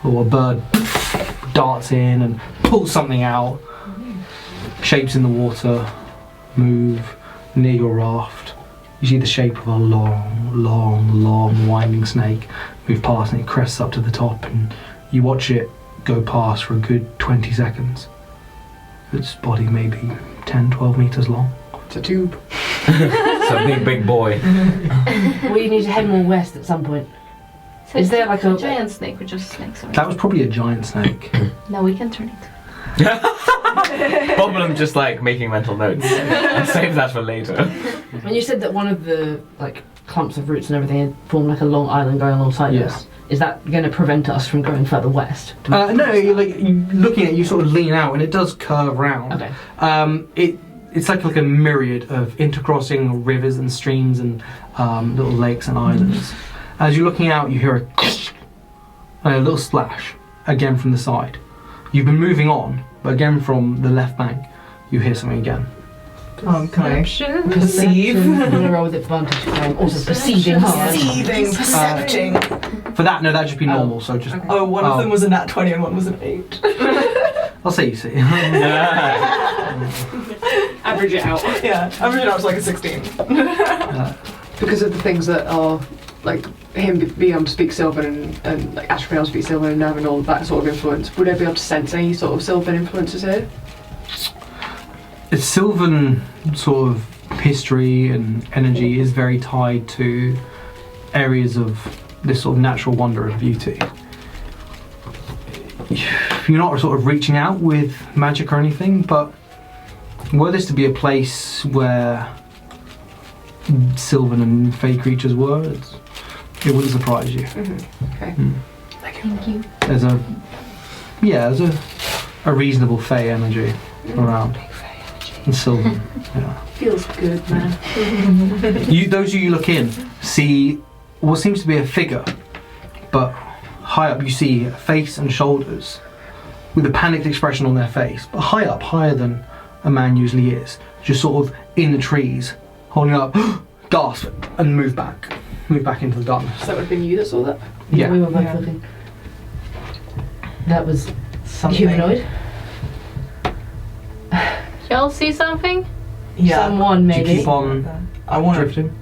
S1: or a bird darts in and pulls something out. Shapes in the water move near your raft. You see the shape of a long winding snake move past, and it crests up to the top, and you watch it go past for a good 20 seconds. Its body may be 10, 12 meters long.
S5: It's a tube.
S4: It's a big boy.
S6: We need to head more west at some point.
S2: So
S6: Is there like a-
S2: giant snake or just snake? Sorry.
S1: That was probably a giant snake.
S2: No, we can turn it.
S4: Boblem just like making mental notes and save that for later.
S6: When you said that one of the like clumps of roots and everything had formed like a long island going alongside
S1: Yeah.
S6: us, is that going to prevent us from going further west?
S1: No, you looking at it, you sort of lean out and it does curve round.
S6: Okay.
S1: It's like a myriad of intercrossing rivers and streams and little lakes and islands. As you're looking out, you hear a little splash again from the side. You've been moving on, but again from the left bank, you hear something again.
S3: Can I
S6: Perceive.
S3: perceive?
S6: I'm going to roll with advantage. I'm also perceiving hard.
S3: Perceiving, percepting.
S1: For that, no, that'd just be normal. So just
S3: Oh, one of them was a nat 20 and one was an 8.
S1: I'll say you see.
S5: Average it out.
S3: Yeah, I'm really not like a 16.
S5: Because of the things that are like him being able to speak Sylvan and like Astra being able to speak Sylvan and having all that sort of influence, would I be able to sense any sort of Sylvan influences here?
S1: Its Sylvan sort of history and energy is very tied to areas of this sort of natural wonder and beauty. You're not sort of reaching out with magic or anything, but were this to be a place where Sylvan and Fey creatures were, it wouldn't surprise you.
S5: Okay.
S2: Thank you.
S1: There's a reasonable Fey energy around. And Sylvan, yeah.
S5: Feels good, man.
S1: Those of you look in see what seems to be a figure, but high up you see a face and shoulders with a panicked expression on their face, but higher than a man usually is, just sort of in the trees, holding up, gasp, and move back into the darkness.
S5: So that would have been you that saw that?
S1: Yeah.
S6: We were both looking. That was
S3: Something.
S6: humanoid.
S2: Y'all see something?
S3: Yeah.
S6: Someone
S1: Do
S6: maybe.
S1: you keep on
S3: I want to.
S1: drifting?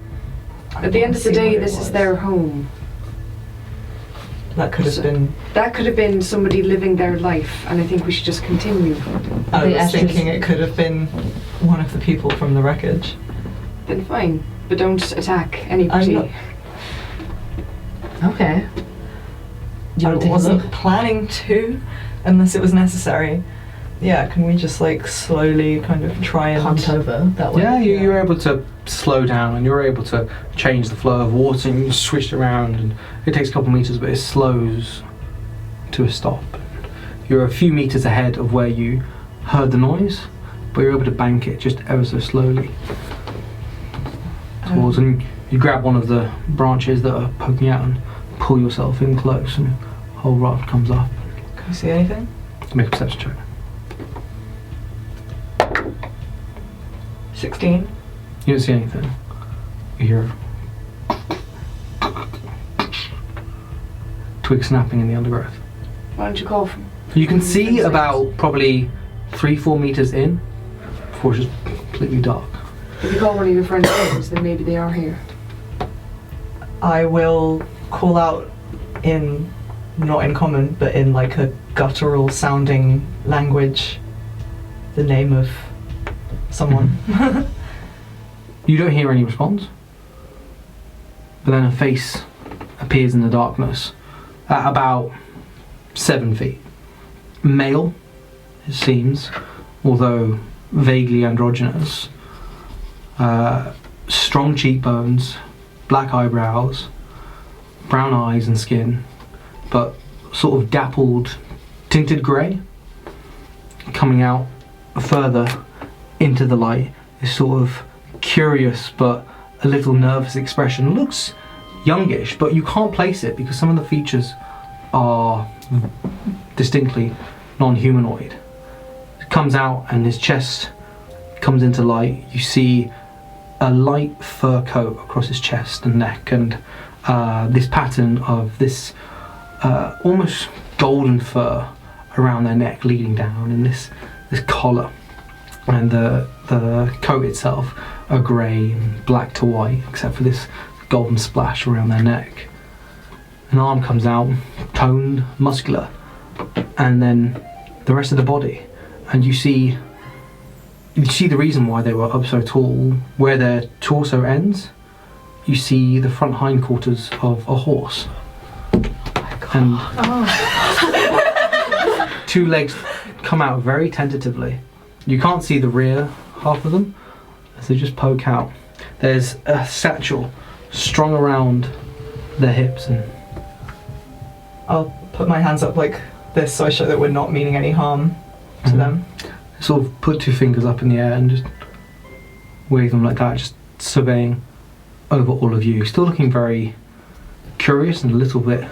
S5: At the end of the day, this is their home.
S3: That could have been.
S5: That could have been somebody living their life, and I think we should just continue.
S3: I
S6: The
S3: was
S6: ashes.
S3: thinking it could have been one of the people from the wreckage.
S5: Then fine, but don't attack anybody.
S3: I'm
S6: Okay. Do you
S3: I
S6: want to take a
S3: wasn't
S6: look?
S3: planning to, unless it was necessary. Yeah, can we just like slowly kind of try and
S6: Hunt over that way.
S1: Yeah, you're able to slow down and you're able to change the flow of water and you swish around, and it takes a couple of meters but it slows to a stop. You're a few meters ahead of where you heard the noise, but you're able to bank it just ever so slowly towards, and you grab one of the branches that are poking out and pull yourself in close, and the whole raft comes up.
S3: Can you see anything?
S1: Make a perception check.
S3: 16.
S1: You don't see anything. You hear twig snapping in the undergrowth.
S5: Why don't you call from?
S1: You can see about probably 3-4 meters in before it's just completely dark.
S5: If you call one of your friends' names, then maybe they are here.
S3: I will call out in, not in common, but in like a guttural sounding language, the name of someone.
S1: You don't hear any response. But then a face appears in the darkness at about 7 feet. Male, it seems, although vaguely androgynous. Strong cheekbones, black eyebrows, brown eyes and skin, but sort of dappled, tinted grey. Coming out further into the light, this sort of curious but a little nervous expression. Looks youngish, but you can't place it because some of the features are distinctly non-humanoid. It comes out and his chest comes into light. You see a light fur coat across his chest and neck, and this pattern of this almost golden fur around their neck leading down, and this collar, and the coat itself are grey and black to white except for this golden splash around their neck. An arm comes out, toned, muscular, and then the rest of the body, and you see the reason why they were up so tall. Where their torso ends, you see the front hindquarters of a horse. And two legs come out very tentatively. You can't see the rear half of them, as they just poke out. There's a satchel strung around their hips, and
S3: I'll put my hands up like this so I show that we're not meaning any harm to them.
S1: Sort of put 2 fingers up in the air and just wave them like that, just surveying over all of you. Still looking very curious and a little bit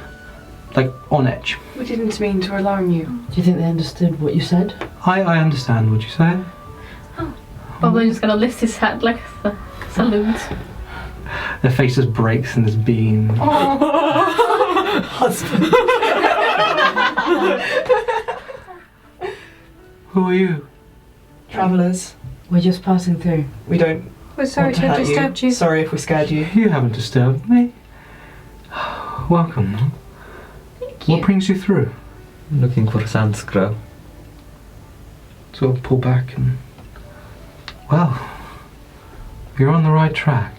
S1: like on edge.
S5: We didn't mean to alarm you.
S6: Do you think they understood what you said?
S1: I understand what you say.
S2: Boblem's gonna lift his hat like a salute.
S1: Their face just breaks in this beam.
S3: Husband.
S1: Who are you?
S3: Travellers.
S6: We're just passing through.
S3: We don't
S7: We're sorry
S3: want
S7: to
S3: to
S7: have
S3: hurt
S7: disturbed you.
S3: Sorry if we scared you.
S1: You haven't disturbed me. Welcome.
S2: Thank
S1: What
S2: you.
S1: brings you through?
S4: Looking for Sanskra.
S1: Sort of pull back and... Well, you're on the right track.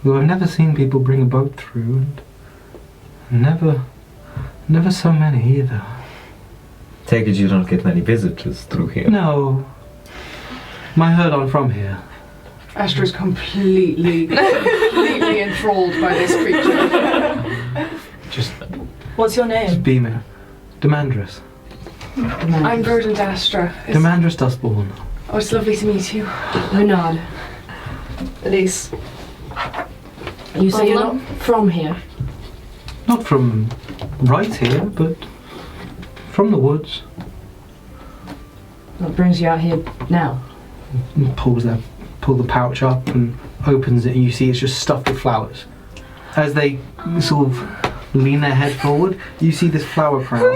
S1: Though I've never seen people bring a boat through, and never so many either.
S4: Take it you don't get many visitors through here.
S1: No. My herd aren't from here.
S5: Astra's completely enthralled by this creature.
S1: Just
S3: What's your name?
S1: beaming. Demandras.
S5: I'm Verdant Astra.
S1: Demandras Dustborn.
S5: Oh, it's lovely to meet you.
S6: Renard,
S3: Elise.
S6: you say you're
S2: Boblem?
S6: not from here.
S1: Not from right here, but from the woods.
S6: What brings you out here now?
S1: And pull the pouch up and opens it, and you see it's just stuffed with flowers. As they sort of lean their head forward, you see this flower crown.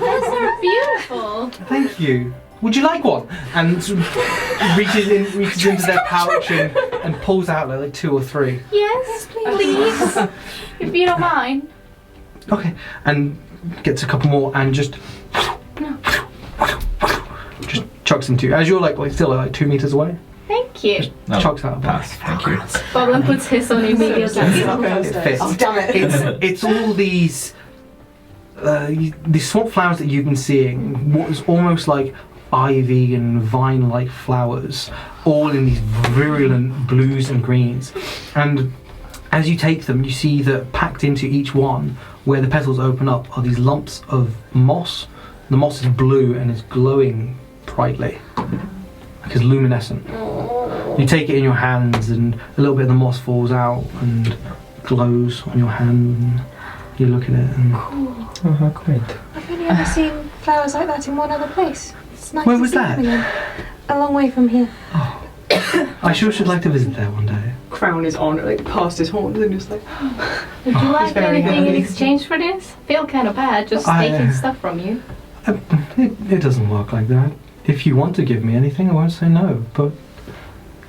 S2: That's beautiful.
S1: Thank you. Would you like one? And sort of reaches into their pouch and pulls out like 2 or 3.
S2: Yes, please. If you don't mind.
S1: Okay. And gets a couple more and just chucks them to you. As you're like still like 2 meters away.
S2: Thank you.
S4: No,
S1: Chucks out a
S4: pass. Thank you.
S2: Boblem puts his on immediately.
S1: It fits.
S3: Oh, damn it.
S1: It's all these swamp flowers that you've been seeing. What is almost like ivy and vine-like flowers, all in these virulent blues and greens. And as you take them, you see that packed into each one, where the petals open up, are these lumps of moss. The moss is blue and is glowing brightly, like it's luminescent. You take it in your hands, and a little bit of the moss falls out and glows on your hand. And you look at it, and
S4: Oh, how quaint.
S7: I've only ever seen flowers like that in one other place. It's nice
S1: Where
S7: to
S1: was
S7: see
S1: that?
S7: them again. A long way from here.
S1: I sure should like to visit there one day.
S5: Crown is on, like past his horns, and just like.
S2: Would you like
S5: very
S2: anything in
S5: happy.
S2: exchange for this? Feel kind of bad just
S1: I,
S2: taking stuff from you.
S1: It doesn't work like that. If you want to give me anything, I won't say no, but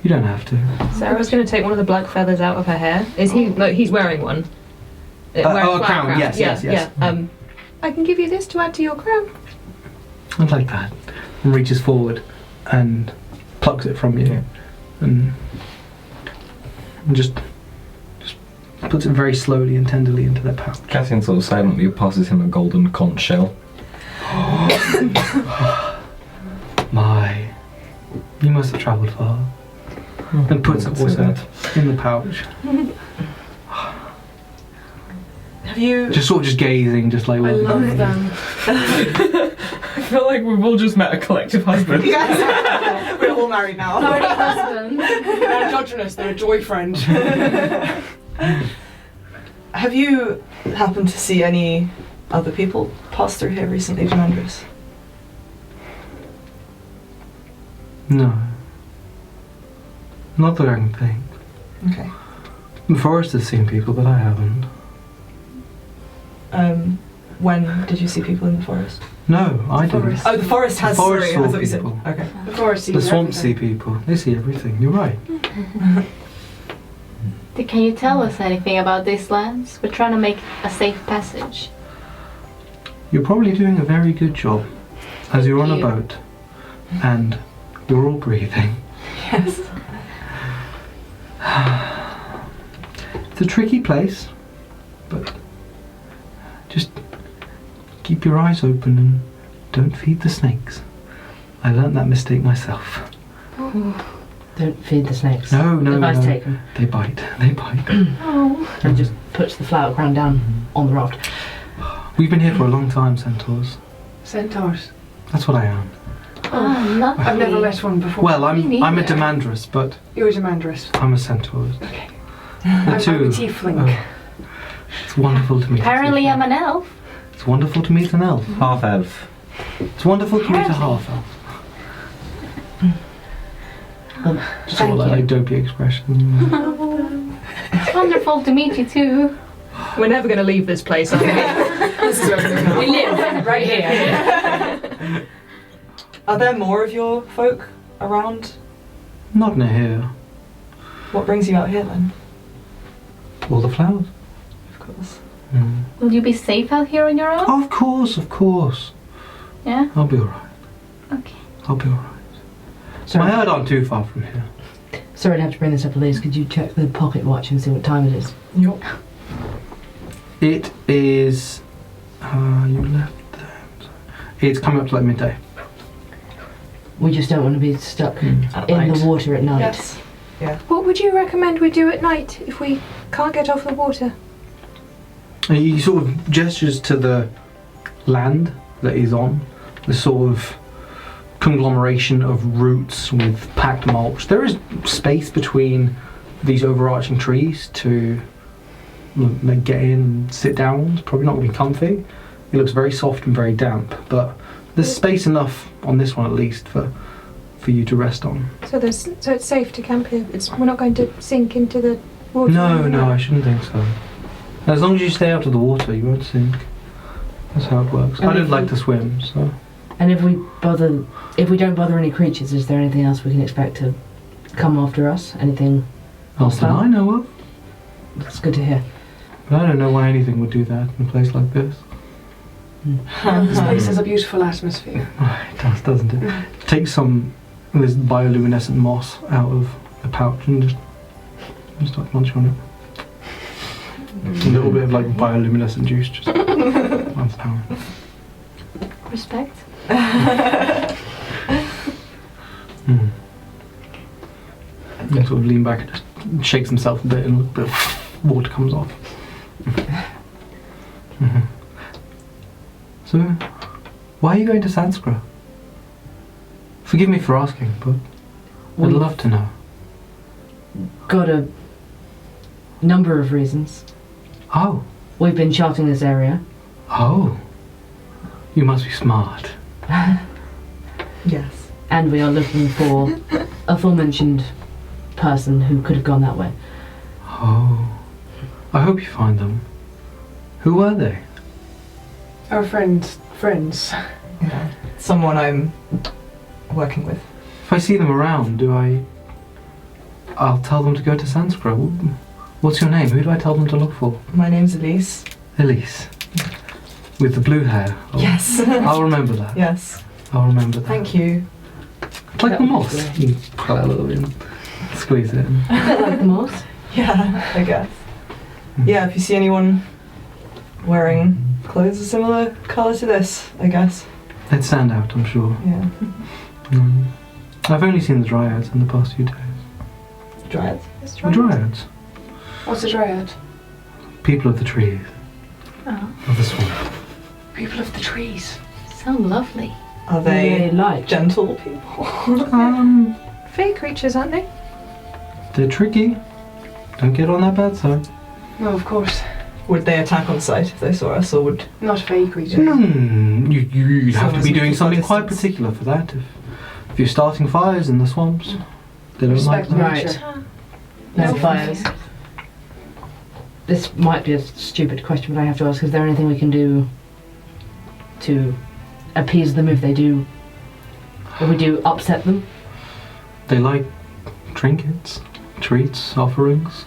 S1: you don't have to.
S7: Sarah's going to take one of the black feathers out of her hair. Is he? No, he's wearing one. Wearing
S1: a crown, yes,
S7: yeah,
S1: yes, yes.
S7: Yeah. I can give you this to add to your crown.
S1: I'd like that. And reaches forward, and plucks it from you,
S4: Yeah.
S1: and just puts it very slowly and tenderly into their pouch.
S4: Cassian sort of silently passes him a golden conch shell.
S1: My, you must have travelled far. And puts it also in the pouch.
S3: Have you?
S1: Just sort of just gazing, just like.
S5: I love them.
S4: I feel like we've all just met a collective husband.
S3: Yes. We're all married now.
S2: Party husband.
S5: They're androgynous, they're a joy friend.
S3: Have you happened to see any other people pass through here recently, Demandras?
S1: No. Not that I can think.
S3: Okay.
S1: The forest has seen people, but I haven't.
S3: When did you see people in the forest?
S1: No, I didn't.
S5: forest.
S3: Oh, the forest has.
S1: The forest
S3: sorry, I
S1: saw
S3: thought you said.
S1: people.
S3: Okay.
S5: The forest sees
S1: The swamps see
S5: everything.
S1: people. They see everything. You're right.
S2: Can you tell us anything about these lands? We're trying to make a safe passage.
S1: You're probably doing a very good job, as you're on a
S2: you.
S1: boat, and you're all breathing.
S3: Yes.
S1: It's a tricky place, but just keep your eyes open and don't feed the snakes. I learnt that mistake myself.
S6: Don't feed the snakes.
S1: No, no,
S6: Advice
S1: no.
S6: taken.
S1: They bite. They bite.
S2: Oh.
S6: And just puts the flower crown down on the raft.
S1: We've been here for a long time, centaurs.
S5: Centaurs.
S1: That's what I am.
S2: Oh, lovely.
S5: I've never met one before.
S1: Well,
S2: Me
S1: I'm a
S2: neither.
S1: Demandras, but
S5: You're a Demandras.
S1: I'm a centaur.
S5: Okay.
S1: The
S5: I'm a
S1: two.
S5: tiefling.
S1: Oh, it's wonderful to meet.
S2: Apparently, I'm an elf.
S1: It's wonderful to meet an elf.
S4: Half elf.
S1: It's wonderful to meet a half elf. Just sort of like dopey expression.
S2: It's wonderful to meet you too.
S7: We're never going to leave this place, are we?
S5: This is where we're going
S6: We
S5: now.
S6: live right here.
S3: Are there more of your folk around?
S1: Not near here.
S3: What brings you out here then?
S1: All the flowers.
S3: Of course.
S1: Mm.
S2: Will you be safe out here on your own?
S1: Of course, of course.
S2: Yeah?
S1: I'll be alright.
S2: Okay.
S1: I'll be alright. My
S6: Sorry,
S1: herd aren't too far from here.
S6: sorry to have to bring this up, Elise. Could you check the pocket watch and see what time it is?
S3: Yup.
S1: It is. You left there. It's coming up to like midday.
S6: We just don't want to be stuck
S3: At
S6: in
S3: night.
S6: the water at night.
S3: Yes.
S8: What would you recommend we do at night if we can't get off the water?
S1: He sort of gestures to the land that he's on, the sort of conglomeration of roots with packed mulch. There is space between these overarching trees to like, get in and sit down. It's probably not going to be comfy. It looks very soft and very damp, but there's space enough on this one at least for you to rest on.
S8: So it's safe to camp here. We're not going to sink into the water.
S1: No, I shouldn't think so. As long as you stay out of the water, you won't sink. That's how it works.
S6: And
S1: I don't
S6: if
S1: like
S6: you-
S1: to swim, so.
S6: And if we don't bother any creatures, is there anything else we can expect to come after us? Anything
S1: Not that I know of.
S6: that's good to hear.
S1: But I don't know why anything would do that in a place like this.
S5: This place has a beautiful atmosphere.
S1: It does, doesn't it? Take some of this bioluminescent moss out of the pouch and just like munch on it. A little bit of like bioluminescent juice, just 1 pound.
S2: Respect.
S1: Mm. And sort of lean back and just shakes himself a bit and a bit of water comes off. Mhm. So, why are you going to Sanskrit? Forgive me for asking, but I'd
S6: We've
S1: love to know.
S6: got a number of reasons.
S1: Oh,
S6: We've been charting this area.
S1: oh. You must be smart.
S3: Yes.
S6: And we are looking for aforementioned person who could have gone that way.
S1: Oh. I hope you find them. Who were they?
S5: Our friends.
S3: Yeah. Someone I'm working with.
S1: If I see them around, I'll tell them to go to Sanskrit. What's your name? Who do I tell them to look for?
S3: My name's Elise.
S1: Elyse. With the blue hair.
S3: Yes.
S1: I'll remember that.
S3: Yes.
S1: I'll remember that.
S3: Thank you.
S1: It's like the moss. You pull out a little bit and squeeze it in.
S6: A bit like the moss.
S3: Yeah, I guess. Yeah, if you see anyone wearing clothes of similar colour to this, I guess.
S1: They'd stand out, I'm sure.
S3: Yeah.
S1: I've only seen the dryads in the past few days.
S3: Dryads?
S1: The dryads.
S5: What's a dryad?
S1: People of the trees.
S2: Oh,
S1: Of the swamp.
S5: People of the trees.
S2: so lovely.
S3: Are
S6: They
S3: they
S6: like.
S3: gentle people?
S8: Fey creatures, aren't they?
S1: They're tricky. Don't get on that bad side.
S5: No, of course.
S3: Would they attack on sight if they saw us, or would...
S5: Not a fey creature.
S1: You'd have to
S3: So
S1: be
S3: as
S1: doing
S3: keep our
S1: something quite
S3: distance.
S1: particular for that. If you're starting fires in the swamps, they don't like
S5: Respect
S1: that.
S6: Right.
S5: nature.
S6: No
S5: No
S6: fires. This might be a stupid question, but I have to ask: is there anything we can do to appease them if they do? If we do upset them?
S1: They like trinkets, treats, offerings.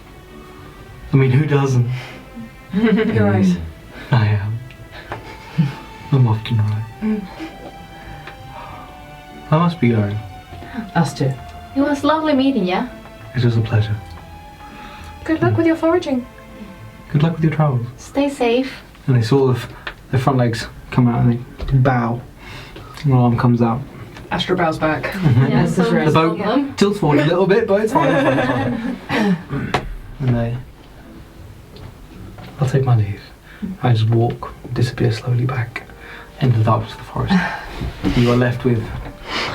S1: I mean, who doesn't?
S5: You're right.
S1: I am. I'm often right. I must be going.
S6: Us too.
S2: It was lovely meeting you.
S1: It was a pleasure.
S8: Good luck with your foraging.
S1: Good luck with your travels.
S2: Stay safe.
S1: And they sort of, their front legs come out and they bow. And one arm comes out.
S5: Astra bows back.
S2: Yeah,
S6: This is
S2: so
S6: right.
S1: The boat
S2: Boblem.
S1: tilts forward a little bit, but it's fine. It's fine, it's fine. And they, I'll take my leave. I just walk, disappear slowly back into the darkness of the forest. You are left with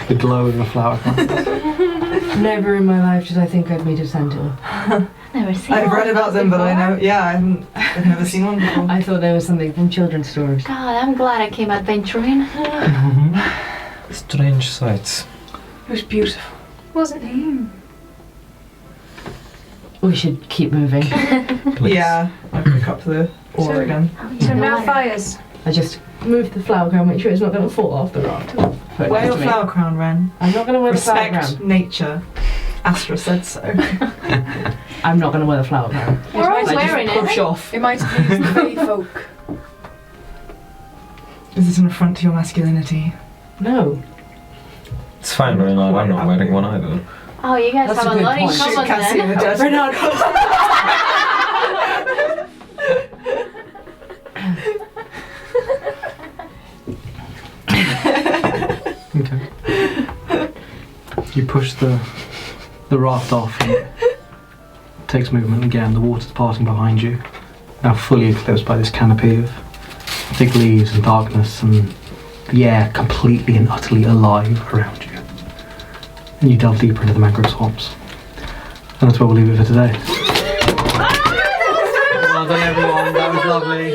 S1: the glow of a flower crown.
S6: Never in my life did I think I'd meet a centaur.
S2: Never seen
S3: I've
S2: one
S3: read about them, but I know... Yeah, I've never seen one before.
S6: I thought there was something from children's stories.
S2: God, I'm glad I came adventuring.
S4: Strange sights.
S5: It was beautiful.
S8: Wasn't he?
S6: We should keep moving.
S4: Please.
S3: Yeah, I'll pick up the oar
S8: So-
S3: again.
S8: So now fires.
S6: I just move the flower crown, make sure it's not going to fall off the raft. Put it
S3: Wear
S6: next
S3: your
S6: to me.
S3: flower crown, Ren.
S6: I'm not going to wear the flower
S3: Respect
S6: crown.
S3: nature. Astra said so.
S6: I'm not going to wear the flower crown.
S2: We're all
S3: I just
S2: wearing
S3: push
S2: it.
S3: off.
S5: It might please the fey folk.
S3: Is this an affront to your masculinity?
S6: No.
S4: It's fine, Renard. I'm not wearing one either.
S2: Oh, you guys
S6: That's
S2: have
S6: a
S2: a
S6: good
S2: lot in
S6: point.
S2: common
S3: Cassian
S2: then.
S3: does.
S6: Renard!
S1: Okay. You push the raft off and it takes movement again. The water's parting behind you, now fully eclipsed by this canopy of thick leaves and darkness, and the air completely and utterly alive around you. And you delve deeper into the mangrove swamps. And that's where we'll leave it for today. Well done, everyone. That was lovely.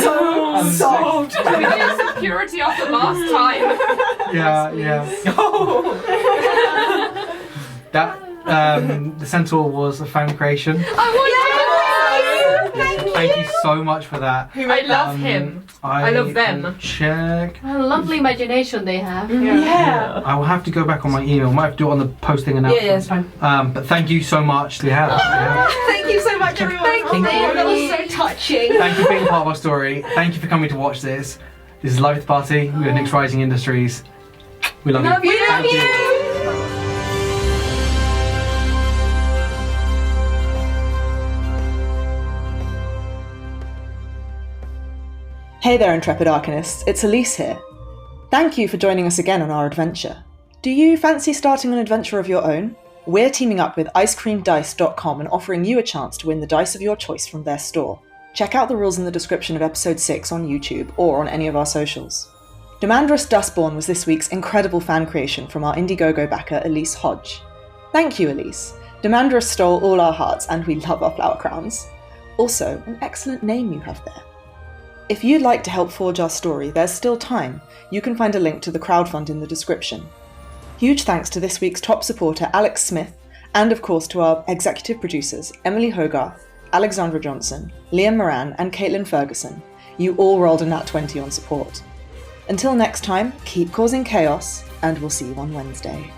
S3: So soft.
S7: We did security off the last time.
S1: Yeah. That the centaur was a fan creation. Thank you so much for that.
S7: I love him. I love them.
S1: will Check.
S2: A lovely imagination they have.
S3: Yeah.
S1: I will have to go back on my email. Might have to do it on the posting announcement.
S6: Yeah, it's fine.
S1: But thank you so much. Yeah.
S3: Thank you so much, everyone.
S2: Thank you.
S8: That was so touching.
S1: Thank you for being part of our story. Thank you for coming to watch this. This is Live with the Party. We are NyxRising Industries. We love you. Thank you.
S9: Hey there, intrepid arcanists, it's Elyse here. Thank you for joining us again on our adventure. Do you fancy starting an adventure of your own? We're teaming up with icecreamdice.com and offering you a chance to win the dice of your choice from their store. Check out the rules in the description of episode 6 on YouTube or on any of our socials. Demandras Dustborn was this week's incredible fan creation from our Indiegogo backer Elise Hodge. Thank you, Elyse. Demandras stole all our hearts and we love our flower crowns. Also, an excellent name you have there. If you'd like to help forge our story, there's still time. You can find a link to the crowdfund in the description. Huge thanks to this week's top supporter Alex Smith, and of course to our executive producers Emily Hogarth, Alexandra Johnson, Liam Moran and Caitlin Ferguson. You all rolled a nat 20 on support. Until next time, keep causing chaos, and we'll see you on Wednesday.